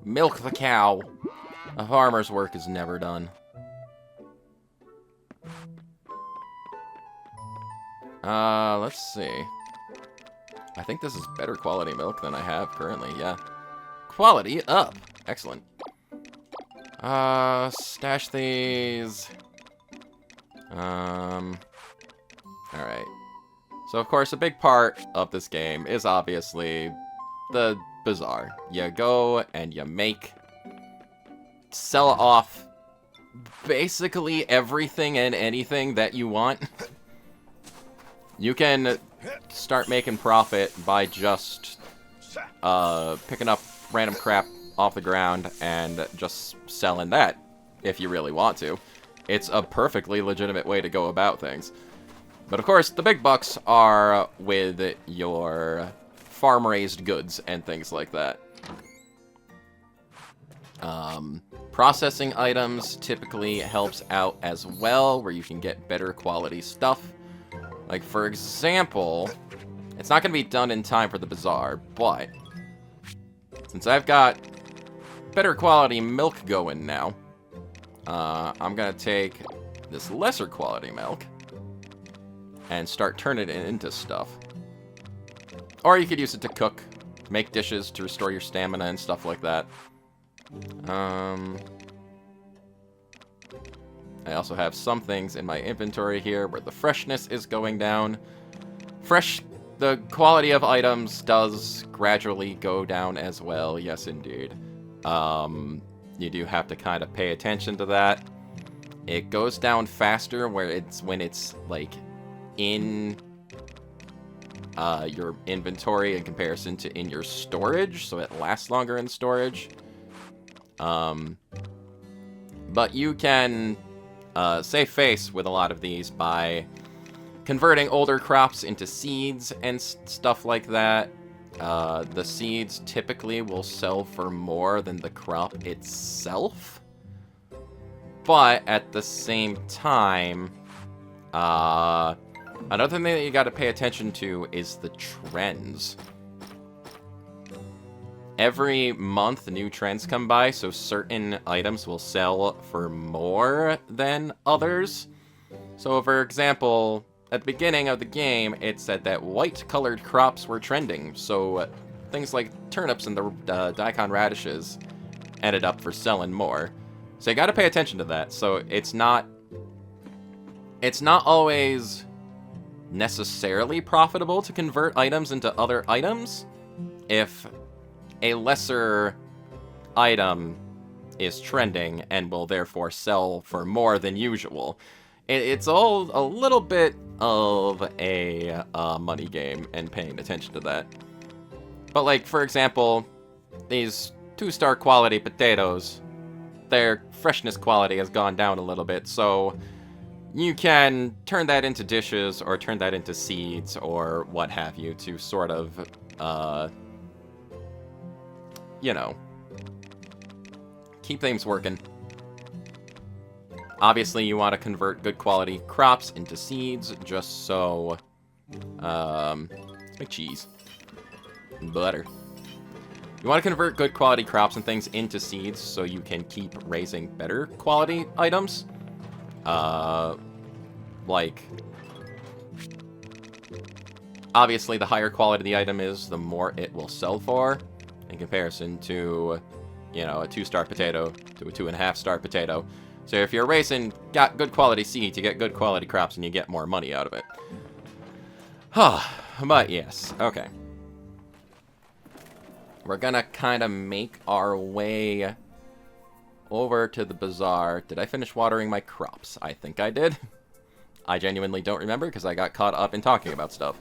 Milk the cow. A farmer's work is never done. Let's see. I think this is better quality milk than I have currently, yeah. Quality up! Excellent. Stash these. Alright. So, of course, a big part of this game is obviously the Bazaar. You go and you sell off basically everything and anything that you want. You can start making profit by just picking up random crap off the ground and just selling that, if you really want to. It's a perfectly legitimate way to go about things. But of course, the big bucks are with your farm-raised goods and things like that. Processing items typically helps out as well, where you can get better quality stuff. Like, for example, it's not going to be done in time for the Bazaar, but since I've got better quality milk going now, I'm going to take this lesser quality milk and start turning it into stuff. Or you could use it to cook, make dishes to restore your stamina and stuff like that. I also have some things in my inventory here where the freshness is going down. The quality of items does gradually go down as well, yes indeed. You do have to kind of pay attention to that. It goes down faster when it's like in your inventory in comparison to in your storage, so it lasts longer in storage. But you can save face with a lot of these by converting older crops into seeds and stuff like that. The seeds typically will sell for more than the crop itself. But at the same time, another thing that you got to pay attention to is the trends. Every month, new trends come by, so certain items will sell for more than others. So, for example, at the beginning of the game, it said that white-colored crops were trending, so things like turnips and the daikon radishes ended up for selling more. So you gotta pay attention to that. So it's not always necessarily profitable to convert items into other items if a lesser item is trending and will therefore sell for more than usual. It's all a little bit of a money game and paying attention to that. But like, for example, these 2-star quality potatoes, their freshness quality has gone down a little bit, so you can turn that into dishes or turn that into seeds or what have you to sort of, you know, keep things working. Obviously, you want to convert good quality crops into seeds just so, let's make cheese. Butter. You want to convert good quality crops and things into seeds so you can keep raising better quality items. Like, obviously the higher quality the item is, the more it will sell for in comparison to, you know, a 2-star potato to a 2.5-star potato. So if you're raising got good quality seeds, you get good quality crops and you get more money out of it. But yes, okay. We're gonna kind of make our way over to the bazaar. Did I finish watering my crops? I think I did. I genuinely don't remember because I got caught up in talking about stuff.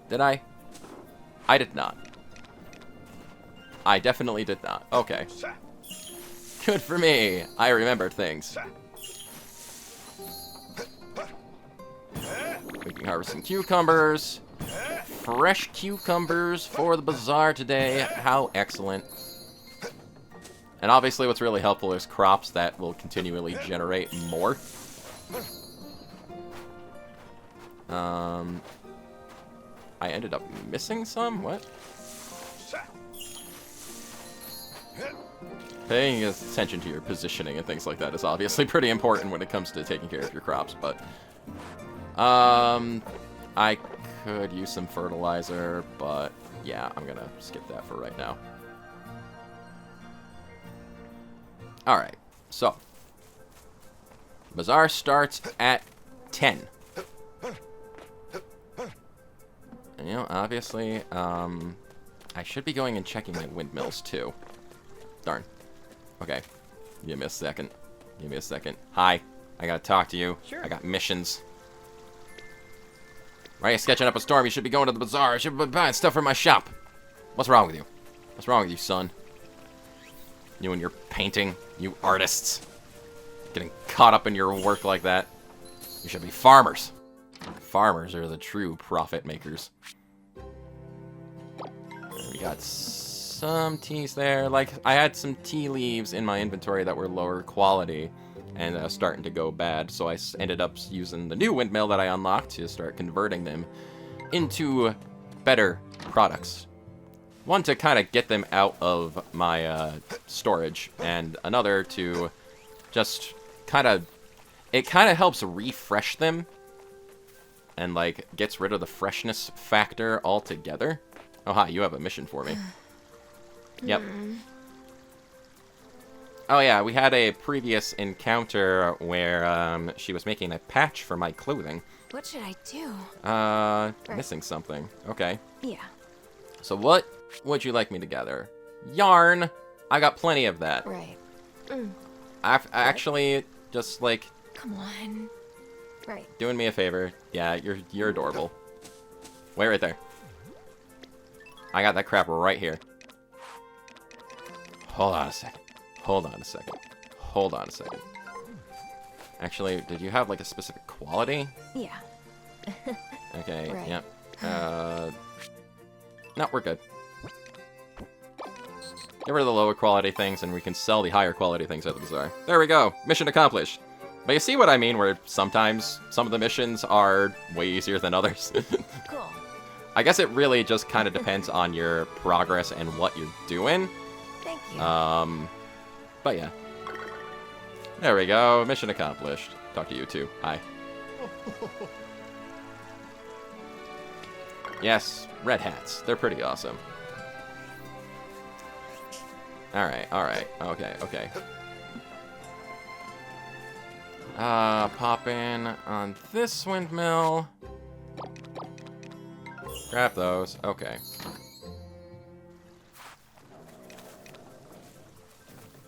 Did I? I did not. I definitely did not. Okay. Good for me. I remembered things. We can harvest some cucumbers. Fresh cucumbers for the bazaar today. How excellent. And obviously what's really helpful is crops that will continually generate more. I ended up missing some? What? Paying attention to your positioning and things like that is obviously pretty important when it comes to taking care of your crops, but... I could use some fertilizer, but yeah, I'm gonna skip that for right now. Alright, so. Bazaar starts at 10. And, you know, obviously, I should be going and checking my windmills, too. Darn. Okay. Give me a second. Give me a second. Hi. I gotta talk to you. Sure. I got missions. Why are you sketching up a storm? You should be going to the bazaar. I should be buying stuff from my shop. What's wrong with you? What's wrong with you, son? You and your painting. You artists. Getting caught up in your work like that. You should be farmers. Farmers are the true profit makers. We got some teas there. Like, I had some tea leaves in my inventory that were lower quality and starting to go bad, so I ended up using the new windmill that I unlocked to start converting them into better products. One, to kind of get them out of my storage, and another to just kind of... It kind of helps refresh them and, like, gets rid of the freshness factor altogether. Oh, hi, you have a mission for me. Yep. Oh, yeah, we had a previous encounter where she was making a patch for my clothing. What should I do? Missing something. Okay. Yeah. So what would you like me to gather? Yarn! I got plenty of that. Right. I actually, just, like... Come on. Right. Doing me a favor. Yeah, you're adorable. Wait right there. I got that crap right here. Hold on a second. Hold on a second. Hold on a second. Actually, did you have, like, a specific quality? Yeah. Okay, Right. yep. No, we're good. Get rid of the lower quality things, and we can sell the higher quality things at the bazaar. There we go! Mission accomplished! But you see what I mean, where sometimes some of the missions are way easier than others? Cool. I guess it really just kind of depends on your progress and what you're doing. Thank you. But yeah. There we go. Mission accomplished. Talk to you too. Hi. Yes, red hats. They're pretty awesome. Alright, alright. Okay, okay. Pop in on this windmill. Grab those. Okay.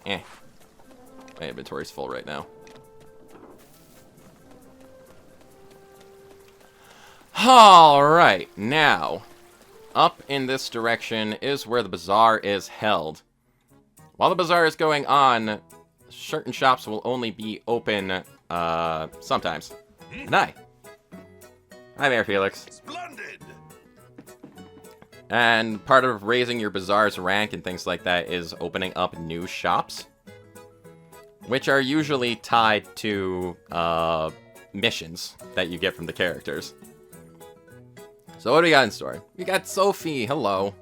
My inventory's full right now. Alright, now, up in this direction is where the bazaar is held. While the bazaar is going on, certain shops will only be open, sometimes. And hi there, Felix. Splendid! And part of raising your bazaar's rank and things like that is opening up new shops, which are usually tied to, missions that you get from the characters. So what do we got in store? We got Sophie, hello.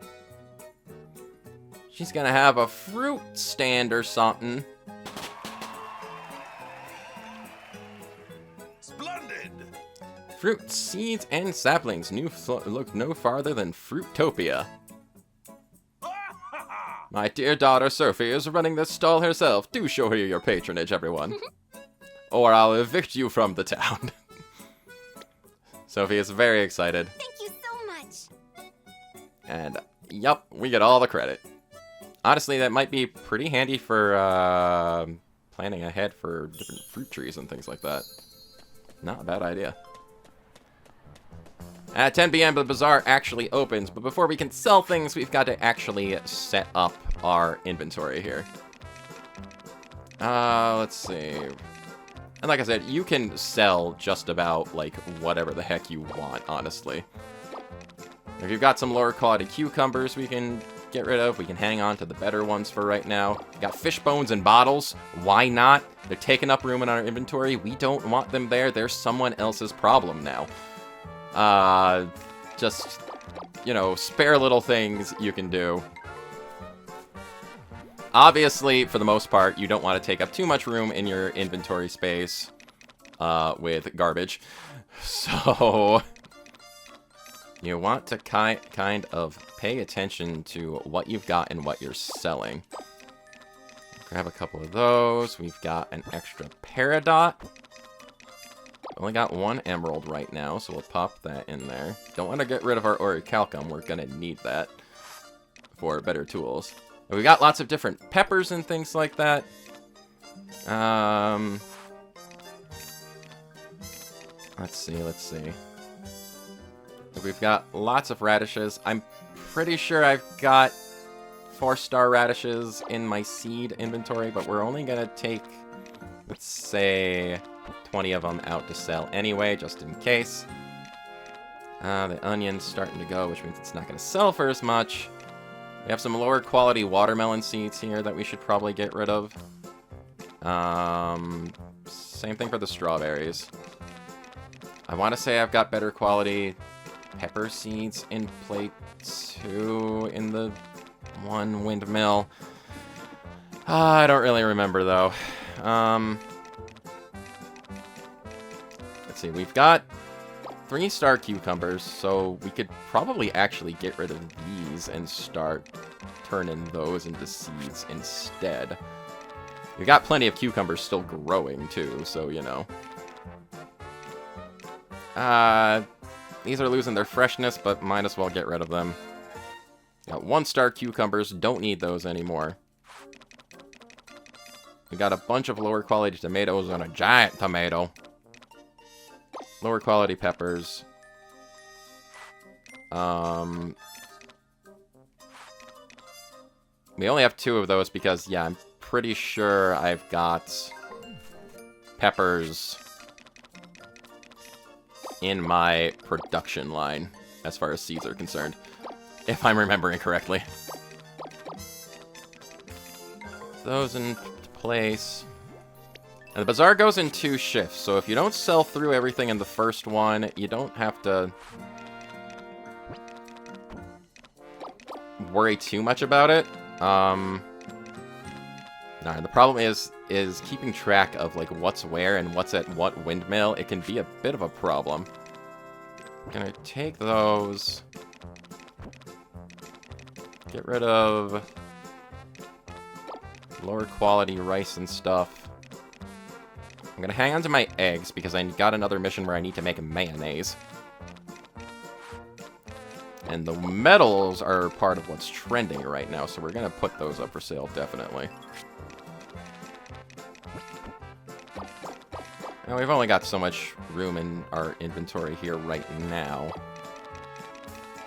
She's gonna have a fruit stand or something. Splendid! Fruit, seeds, and saplings. Look no farther than Fruitopia. My dear daughter Sophie is running this stall herself. Do show her your patronage, everyone. Or I'll evict you from the town. Sophie is very excited. Thank you so much. And, yup, we get all the credit. Honestly, that might be pretty handy for planning ahead for different fruit trees and things like that. Not a bad idea. At 10 p.m. the bazaar actually opens, but before we can sell things, we've got to actually set up our inventory here. Let's see. And like I said, you can sell just about, like, whatever the heck you want, honestly. If you've got some lower quality cucumbers we can get rid of, we can hang on to the better ones for right now. We got fish bones and bottles. Why not? They're taking up room in our inventory. We don't want them there. They're someone else's problem now. Just, you know, spare little things you can do. Obviously, for the most part, you don't want to take up too much room in your inventory space with garbage. So, you want to kind of pay attention to what you've got and what you're selling. Grab a couple of those. We've got an extra peridot. Only got one emerald right now, so we'll pop that in there. Don't want to get rid of our orichalcum. We're going to need that for better tools. And we got lots of different peppers and things like that. Let's see. We've got lots of radishes. I'm pretty sure I've got 4-star radishes in my seed inventory, but we're only going to take, let's say, 20 of them out to sell anyway, just in case. The onion's starting to go, which means it's not going to sell for as much. We have some lower quality watermelon seeds here that we should probably get rid of. Same thing for the strawberries. I want to say I've got better quality pepper seeds in plate 2 in the one windmill. I don't really remember, though. Let's see, we've got 3-star cucumbers, so we could probably actually get rid of these and start turning those into seeds instead. We've got plenty of cucumbers still growing, too, so, you know. These are losing their freshness, but might as well get rid of them. Got 1-star cucumbers, don't need those anymore. We got a bunch of lower quality tomatoes and a giant tomato. Lower quality peppers. We only have 2 of those because, yeah, I'm pretty sure I've got peppers in my production line as far as seeds are concerned, if I'm remembering correctly. Those in place. And the bazaar goes in 2 shifts, so if you don't sell through everything in the first one, you don't have to worry too much about it. Nah, the problem is keeping track of like what's where and what's at what windmill. It can be a bit of a problem. I'm gonna take those. Get rid of lower quality rice and stuff. I'm gonna hang on to my eggs because I got another mission where I need to make mayonnaise. And the metals are part of what's trending right now, so we're gonna put those up for sale, definitely. Now, we've only got so much room in our inventory here right now.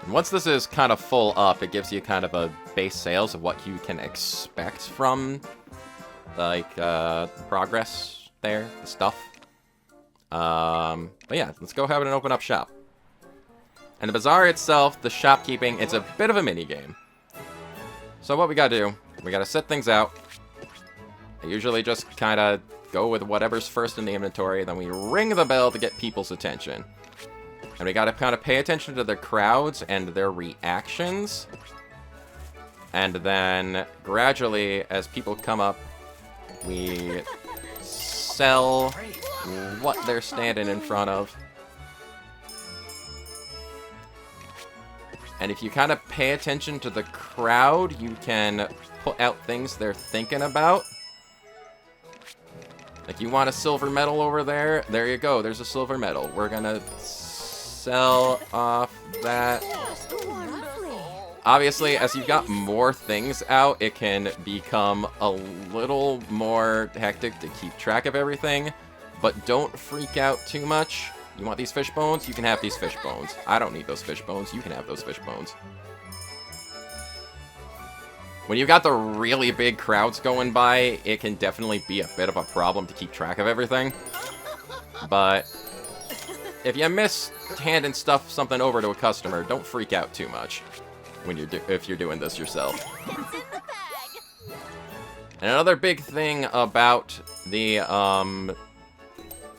And once this is kind of full up, it gives you kind of a base sales of what you can expect from, like, progress there, the stuff. But yeah, let's go have an open up shop. And the bazaar itself, the shopkeeping, it's a bit of a mini game. So what we gotta do, we gotta set things out. I usually just kind of go with whatever's first in the inventory, then we ring the bell to get people's attention. And we gotta kind of pay attention to their crowds and their reactions. And then, gradually, as people come up, we sell what they're standing in front of. And if you kind of pay attention to the crowd, you can put out things they're thinking about. Like, you want a silver medal over there? There you go, there's a silver medal. We're gonna sell off that. Obviously, as you've got more things out, it can become a little more hectic to keep track of everything. But don't freak out too much. You want these fish bones? You can have these fish bones. I don't need those fish bones. You can have those fish bones. When you've got the really big crowds going by, it can definitely be a bit of a problem to keep track of everything. But if you miss handing something over to a customer, don't freak out too much when if you're doing this yourself. And another big thing about the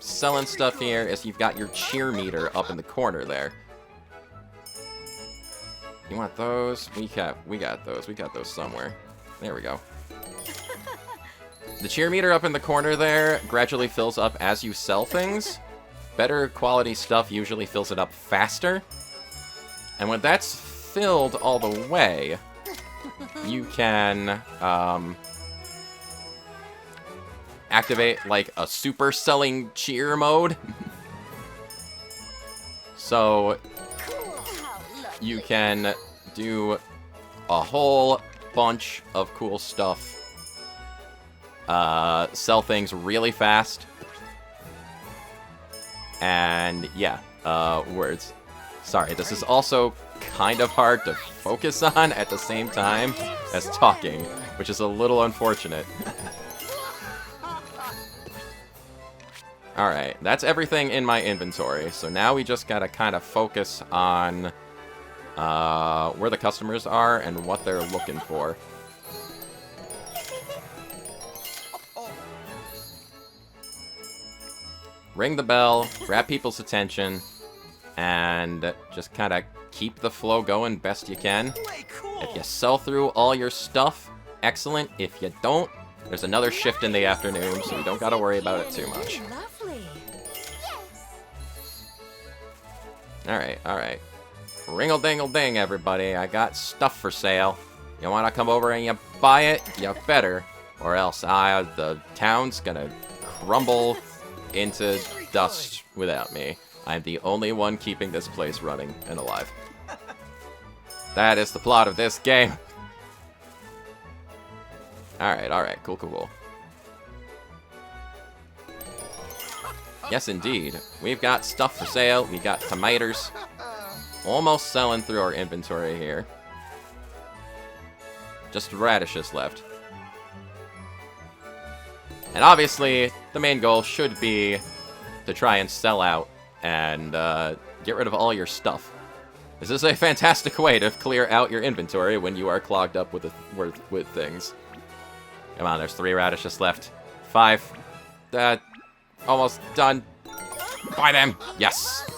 selling stuff here is you've got your cheer meter up in the corner there. You want those? We got those. We got those somewhere. There we go. The cheer meter up in the corner there gradually fills up as you sell things. Better quality stuff usually fills it up faster. And when that's filled all the way, you can activate like a super selling cheer mode. So you can do a whole bunch of cool stuff. Sell things really fast. And yeah, words. Sorry, this is also kind of hard to focus on at the same time as talking, which is a little unfortunate. Alright, that's everything in my inventory, so now we just gotta kind of focus on where the customers are and what they're looking for. Ring the bell, grab people's attention, and just kind of keep the flow going best you can. If you sell through all your stuff, excellent. If you don't, there's another shift in the afternoon, so you don't gotta worry about it too much. Alright. Ring-a-ding-a-ding, everybody. I got stuff for sale. You wanna come over and you buy it? You better. Or else the town's gonna crumble into dust without me. I'm the only one keeping this place running and alive. That is the plot of this game. Alright. Cool. Yes, indeed. We've got stuff for sale. We got tomatoes. Almost selling through our inventory here. Just radishes left. And obviously, the main goal should be to try and sell out and get rid of all your stuff. This is a fantastic way to clear out your inventory when you are clogged up with things. Come on, there's 3 radishes left. 5. Almost done. Buy them! Yes!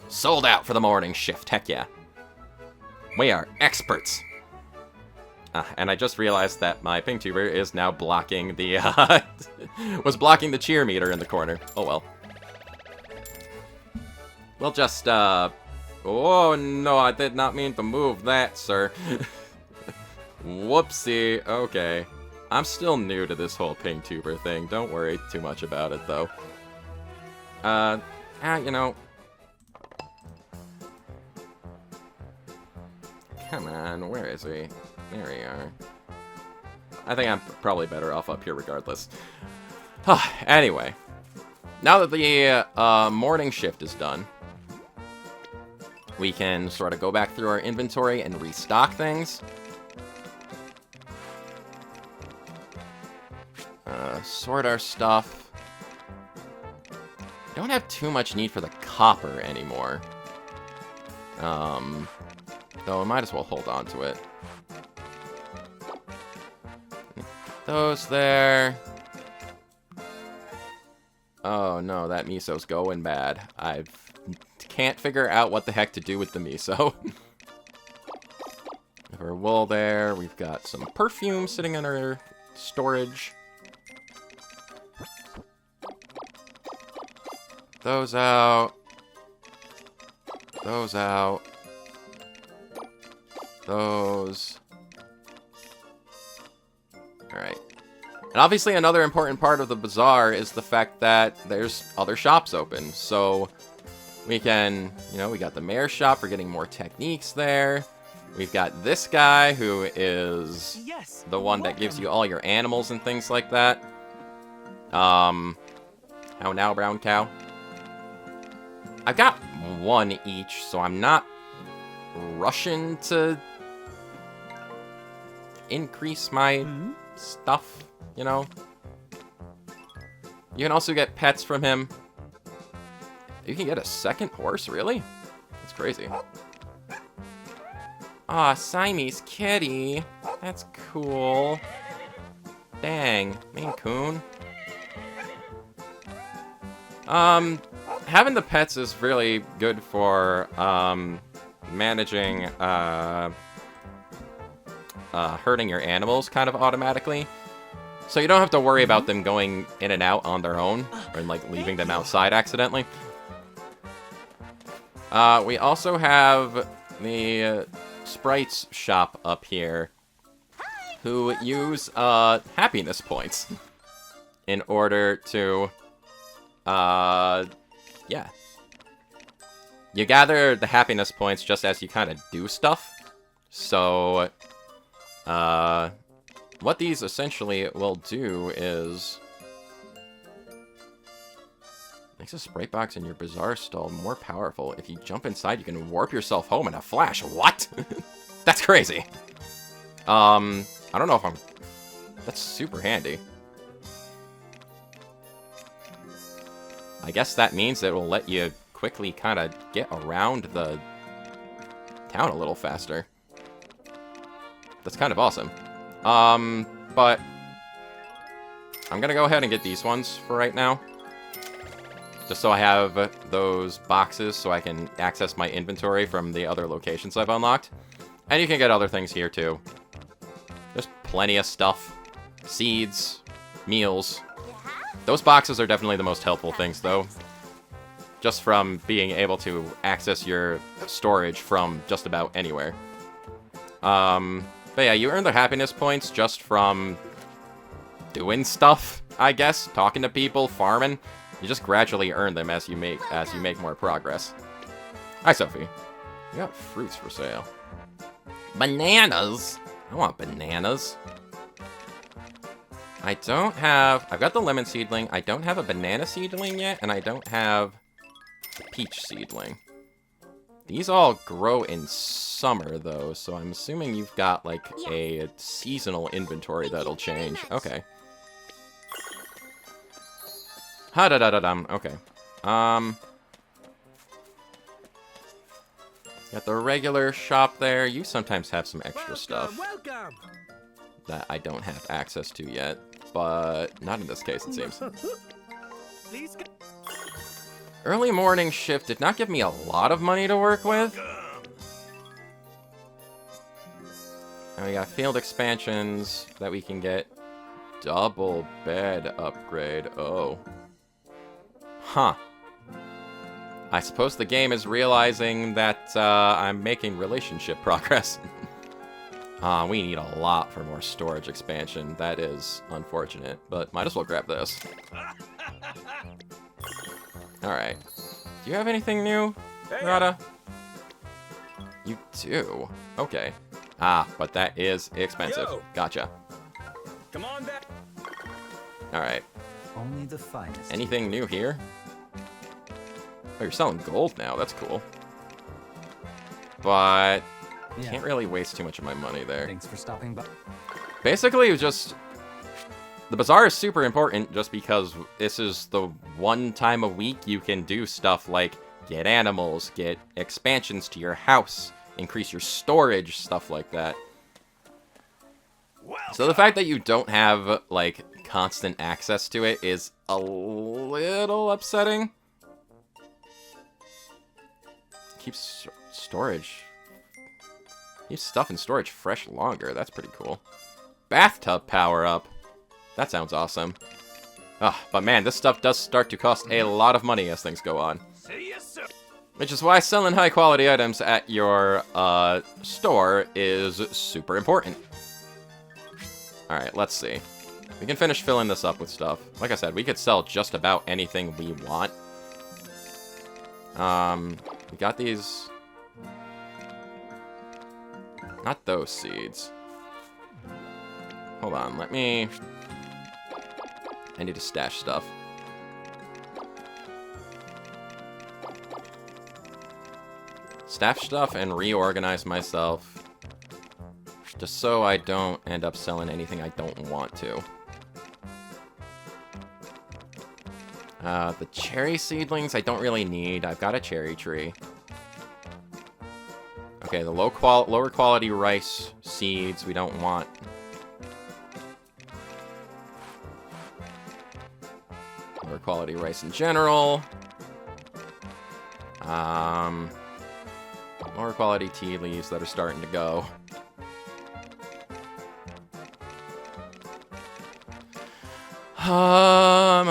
Sold out for the morning shift, heck yeah. We are experts. And I just realized that my ping tuber is now blocking the, was blocking the cheer meter in the corner. Oh well. We'll just, oh no, I did not mean to move that, sir. Whoopsie, okay. I'm still new to this whole ping tuber thing. Don't worry too much about it, though. You know. Come on, where is he? There we are. I think I'm probably better off up here regardless. Anyway. Now that the morning shift is done, we can sort of go back through our inventory and restock things. Sort our stuff. Don't have too much need for the copper anymore. Though I might as well hold on to it. Those there. Oh no, that miso's going bad. I can't figure out what the heck to do with the miso. Our wool there. We've got some perfume sitting in our storage. Those out. Those out. Those. Alright. And obviously another important part of the bazaar is the fact that there's other shops open. So we can, you know, we got the mayor's shop for getting more techniques there. We've got this guy who is the one that gives you all your animals and things like that. How now, brown cow? I've got one each, so I'm not rushing to increase my stuff, you know? You can also get pets from him. You can get a second horse, really? That's crazy. Aw, Siamese kitty. That's cool. Dang, Maine Coon. Having the pets is really good for, managing, hurting your animals kind of automatically. So you don't have to worry about them going in and out on their own, or like leaving them outside accidentally. We also have the sprites shop up here, who use happiness points in order to, yeah. You gather the happiness points just as you kind of do stuff. So, what these essentially will do is makes a sprite box in your bazaar stall more powerful. If you jump inside, you can warp yourself home in a flash. What? That's crazy. I don't know if I'm... That's super handy. I guess that means that it will let you quickly kind of get around the town a little faster. That's kind of awesome. But I'm gonna go ahead and get these ones for right now. Just so I have those boxes so I can access my inventory from the other locations I've unlocked. And you can get other things here too. There's plenty of stuff. Seeds, meals. Those boxes are definitely the most helpful things though. Just from being able to access your storage from just about anywhere. But yeah, you earn the happiness points just from doing stuff, I guess. Talking to people, farming. You just gradually earn them as you make more progress. Hi, Sophie. You got fruits for sale. Bananas? I want bananas. I don't have... I've got the lemon seedling. I don't have a banana seedling yet, and I don't have a peach seedling. These all grow in summer, though, so I'm assuming you've got, like, a seasonal inventory that'll change. Okay. Ha-da-da-da-dum. Okay. Got the regular shop there. You sometimes have some extra stuff that I don't have access to yet, but not in this case, it seems. Early morning shift did not give me a lot of money to work with. And we got field expansions that we can get. Double bed upgrade. Oh. Huh. I suppose the game is realizing that I'm making relationship progress. We need a lot for more storage expansion. That is unfortunate, but might as well grab this. Alright. Do you have anything new, Rada? You do? Okay. Ah, but that is expensive. Yo. Gotcha. Come on back. Alright. Only the finest. Anything new here? Oh, you're selling gold now. That's cool. But Yeah. can't really waste too much of my money there. Thanks for stopping by. Basically, it was just... The Bazaar is super important just because this is the one time a week you can do stuff like get animals, get expansions to your house, increase your storage, stuff like that. So the fact that you don't have, like, constant access to it is a little upsetting. Keeps storage... Keeps stuff in storage fresh longer. That's pretty cool. Bathtub power-up. That sounds awesome. But man, this stuff does start to cost a lot of money as things go on. See you soon. Which is why selling high-quality items at your store is super important. Alright, let's see. We can finish filling this up with stuff. Like I said, we could sell just about anything we want. We got these... Not those seeds. Hold on, let me... I need to stash stuff. Stash stuff and reorganize myself. Just so I don't end up selling anything I don't want to. The cherry seedlings I don't really need. I've got a cherry tree. Okay, the lower quality rice seeds we don't want. Lower quality rice in general. Lower quality tea leaves that are starting to go.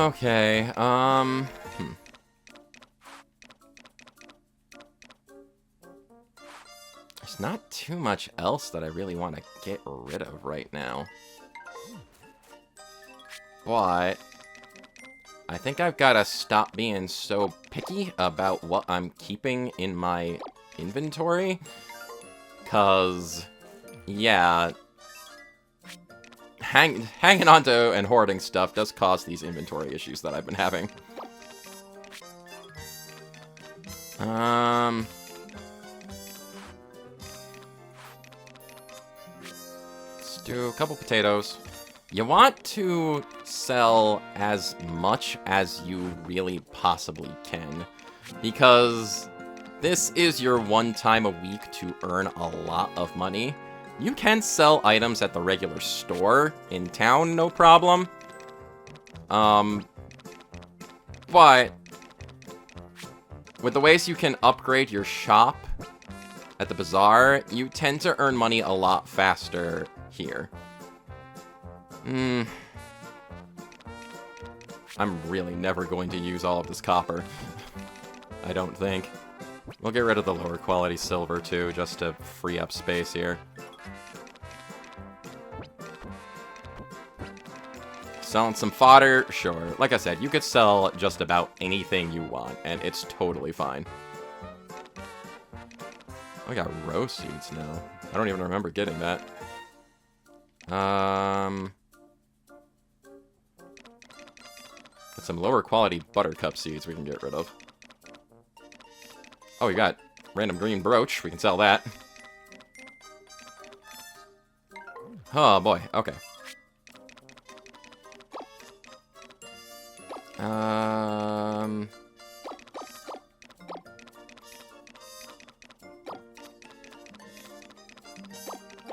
Okay. There's not too much else that I really want to get rid of right now. But I think I've got to stop being so picky about what I'm keeping in my inventory. 'Cause, yeah, hanging onto and hoarding stuff does cause these inventory issues that I've been having. Let's do a couple potatoes. You want to sell as much as you really possibly can, because this is your one time a week to earn a lot of money. You can sell items at the regular store in town, no problem. But with the ways you can upgrade your shop at the Bazaar, you tend to earn money a lot faster here. I'm really never going to use all of this copper. I don't think. We'll get rid of the lower quality silver too, just to free up space here. Selling some fodder? Sure. Like I said, you could sell just about anything you want, and it's totally fine. I got rose seeds now. I don't even remember getting that. Got some lower quality buttercup seeds we can get rid of. Oh, we got random green brooch. We can sell that. Oh, boy. Okay.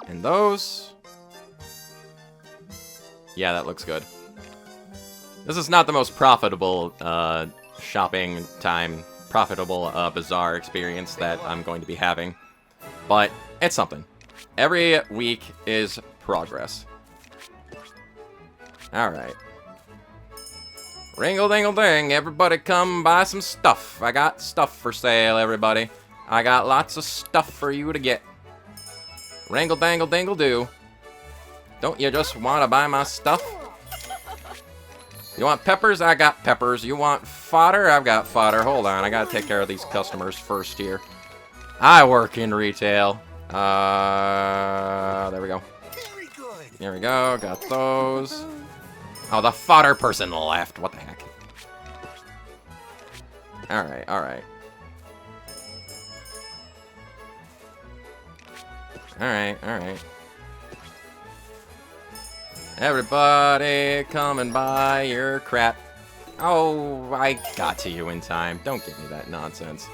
And those. Yeah, that looks good. This is not the most profitable shopping time, profitable Bazaar experience that I'm going to be having, but it's something. Every week is progress. Alright. Ringle-dingle-ding, everybody come buy some stuff. I got stuff for sale, everybody. I got lots of stuff for you to get. Ringle-dangle-dingle-do. Don't you just want to buy my stuff? You want peppers? I got peppers. You want fodder? I've got fodder. Hold on, I gotta take care of these customers first here. I work in retail. There we go. There we go, got those. Oh, the fodder person left. What the heck? Alright, alright. Alright, alright. Everybody come and buy your crap. Oh, I got to you in time. Don't give me that nonsense.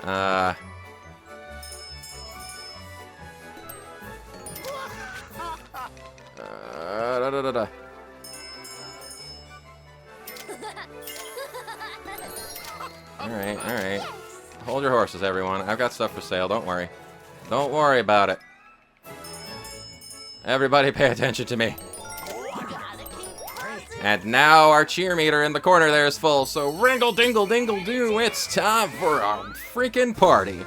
Da, da, da, da. Alright, alright. Hold your horses, everyone. I've got stuff for sale, don't worry. Don't worry about it. Everybody pay attention to me. And now our cheer meter in the corner there is full, so ringle-dingle-dingle-doo, it's time for a freaking party.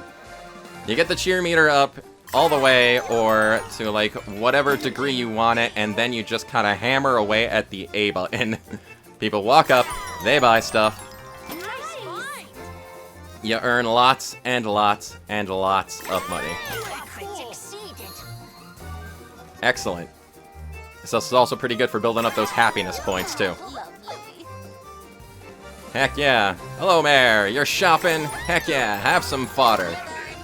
You get the cheer meter up all the way, or to like whatever degree you want it, and then you just kind of hammer away at the A button. People walk up, they buy stuff. You earn lots and lots and lots of money. Excellent. This is also pretty good for building up those happiness points, too. Heck yeah. Hello, Mayor. You're shopping? Heck yeah. Have some fodder.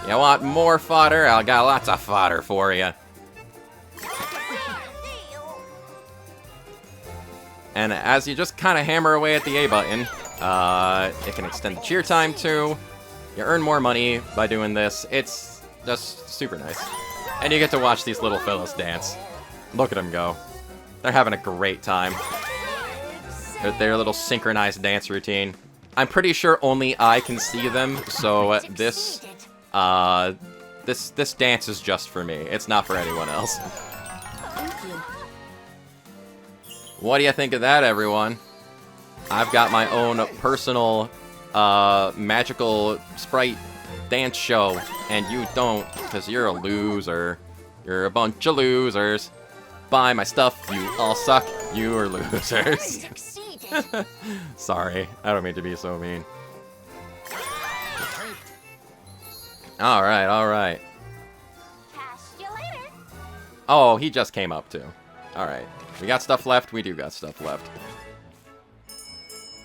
You want more fodder? I got lots of fodder for you. And as you just kind of hammer away at the A button, it can extend the cheer time, too. You earn more money by doing this. It's just super nice. And you get to watch these little fellas dance. Look at them go. They're having a great time. Their little synchronized dance routine. I'm pretty sure only I can see them, so this dance is just for me. It's not for anyone else. What do you think of that, everyone? I've got my own personal magical sprite dance show, and you don't, because you're a loser. You're a bunch of losers. Buy my stuff, you all suck. You are losers. Sorry, I don't mean to be so mean. Alright, alright. Oh, he just came up too. Alright. We got stuff left? We do got stuff left.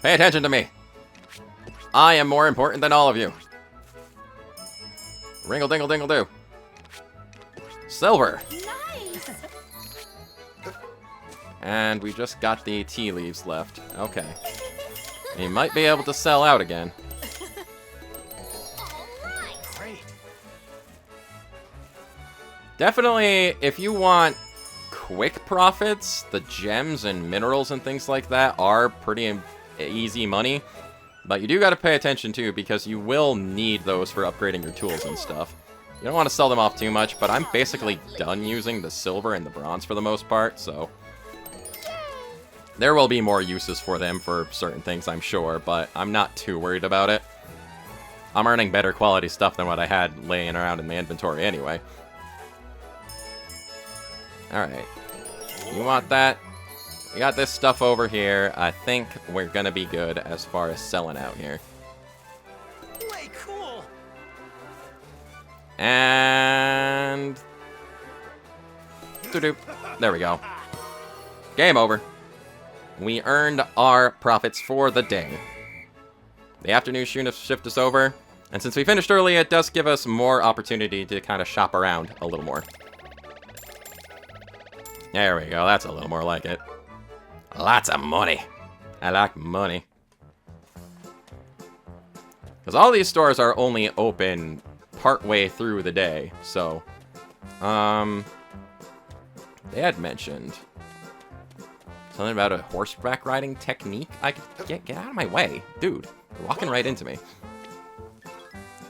Pay attention to me. I am more important than all of you. Ringle-dingle-dingle-do. Silver. Nice. And we just got the tea leaves left. Okay. He might be able to sell out again. Definitely, if you want quick profits, the gems and minerals and things like that are pretty easy money. But you do got to pay attention too, because you will need those for upgrading your tools and stuff. You don't want to sell them off too much, but I'm basically done using the silver and the bronze for the most part, so... There will be more uses for them for certain things, I'm sure, but I'm not too worried about it. I'm earning better quality stuff than what I had laying around in my inventory anyway. Alright. You want that? We got this stuff over here. I think we're gonna be good as far as selling out here. Way cool. And... Doo-doo. There we go. Game over. We earned our profits for the day. The afternoon shift is over, and since we finished early, it does give us more opportunity to kind of shop around a little more. There we go, that's a little more like it. Lots of money. I like money. Because all these stores are only open partway through the day, so... They had mentioned... something about a horseback riding technique? I could get out of my way. Dude, you're walking right into me.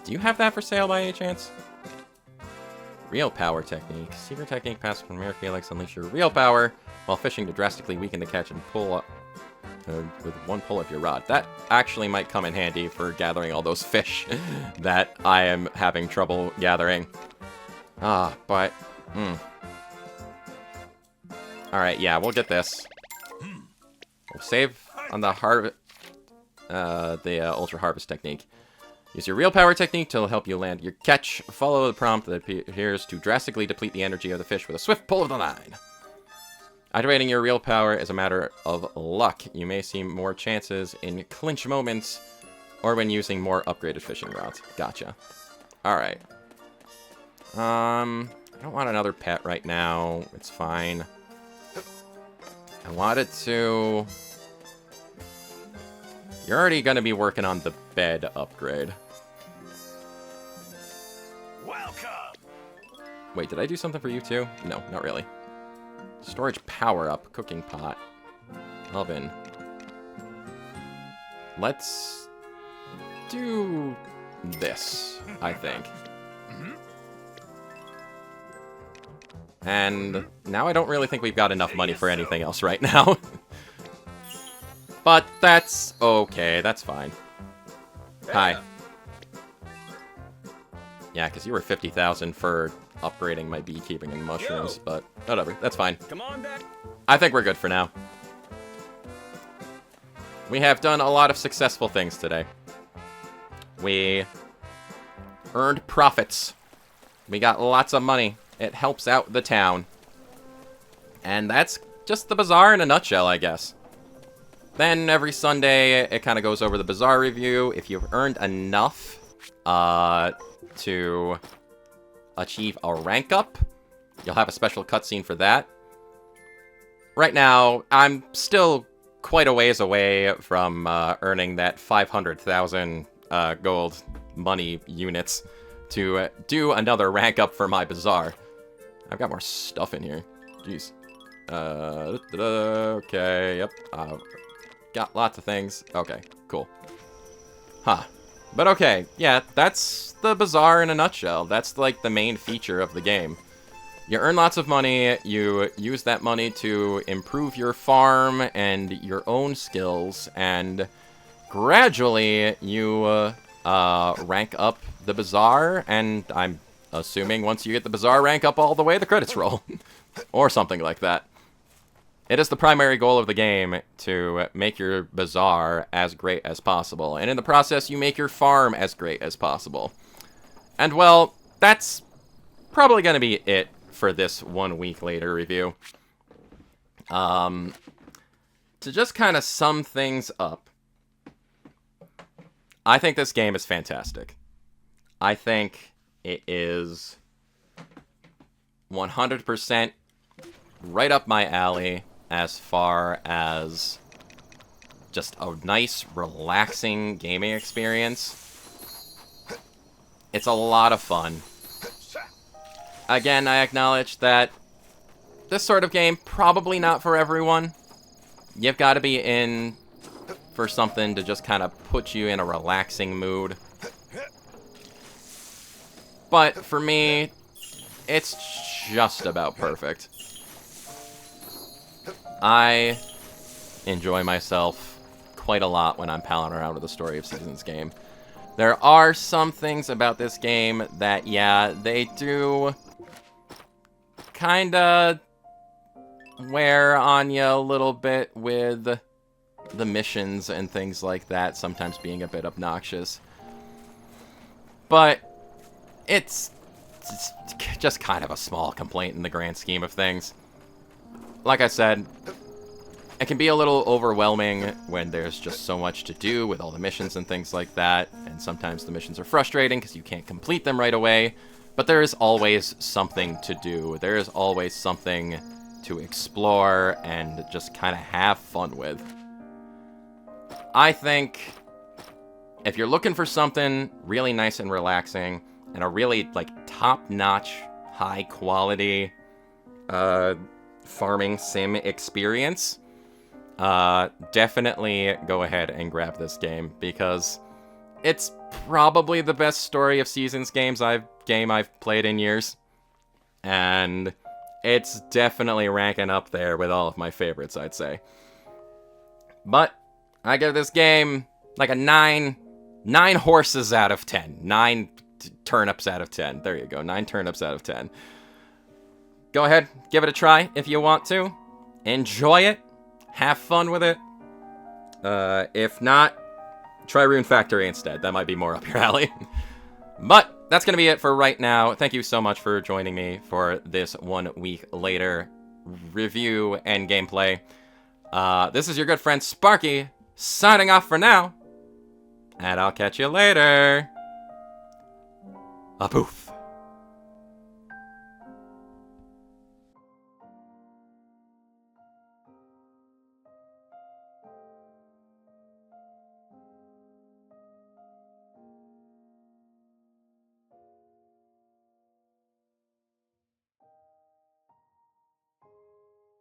Do you have that for sale by any chance? Real power technique. Secret technique passes from mere Felix. Unleash your real power while fishing to drastically weaken the catch and pull up with one pull of your rod. That actually might come in handy for gathering all those fish that I am having trouble gathering. But... Alright, yeah, we'll get this. We'll save on the Ultra Harvest technique. Use your real power technique to help you land your catch. Follow the prompt that appears to drastically deplete the energy of the fish with a swift pull of the line. Activating your real power is a matter of luck. You may see more chances in clinch moments or when using more upgraded fishing rods. Gotcha. Alright. I don't want another pet right now. It's fine. I wanted to... You're already going to be working on the bed upgrade. Welcome. Wait, did I do something for you too? No, not really. Storage power-up, cooking pot, oven. Let's do this, I think. And now I don't really think we've got enough money for anything else right now. But that's okay, that's fine. Hi. Yeah, because you were 50,000 for upgrading my beekeeping and mushrooms, but whatever, that's fine. Come on back. I think we're good for now. We have done a lot of successful things today. We earned profits. We got lots of money. It helps out the town. And that's just the Bazaar in a nutshell, I guess. Then every Sunday, it kind of goes over the Bazaar review. If you've earned enough to achieve a rank up, you'll have a special cutscene for that. Right now, I'm still quite a ways away from earning that 500,000 gold money units to do another rank up for my Bazaar. I've got more stuff in here. Jeez. Okay, yep. Got lots of things. Okay, cool. Huh. But okay, yeah, that's the Bazaar in a nutshell. That's like the main feature of the game. You earn lots of money, you use that money to improve your farm and your own skills, and gradually you rank up the Bazaar, and I'm assuming once you get the Bazaar rank up all the way, the credits roll. Or something like that. It is the primary goal of the game to make your Bazaar as great as possible, and in the process, you make your farm as great as possible. And well, that's probably going to be it for this 1 week later review. To just kind of sum things up, I think this game is fantastic. I think it is 100% right up my alley as far as just a nice, relaxing gaming experience. It's a lot of fun. Again, I acknowledge that this sort of game, probably not for everyone. You've got to be in for something to just kind of put you in a relaxing mood. But for me, it's just about perfect. I enjoy myself quite a lot when I'm palling around with the Story of Seasons game. There are some things about this game that, yeah, they do kinda wear on you a little bit with the missions and things like that, sometimes being a bit obnoxious. But it's just kind of a small complaint in the grand scheme of things. Like I said, it can be a little overwhelming when there's just so much to do with all the missions and things like that, and sometimes the missions are frustrating because you can't complete them right away, but there is always something to do. There is always something to explore and just kind of have fun with. I think if you're looking for something really nice and relaxing, and a really, like, top-notch, high-quality farming sim experience, definitely go ahead and grab this game, because it's probably the best Story of Seasons game I've played in years. And it's definitely ranking up there with all of my favorites, I'd say. But I give this game like a 9 horses out of 10. 9 turnips out of 10. There you go. 9 turnips out of 10. Go ahead, give it a try if you want to. Enjoy it. Have fun with it. If not, try Rune Factory instead. That might be more up your alley. But that's going to be it for right now. Thank you so much for joining me for this 1 week later review and gameplay. This is your good friend Sparky, signing off for now. And I'll catch you later. A poof.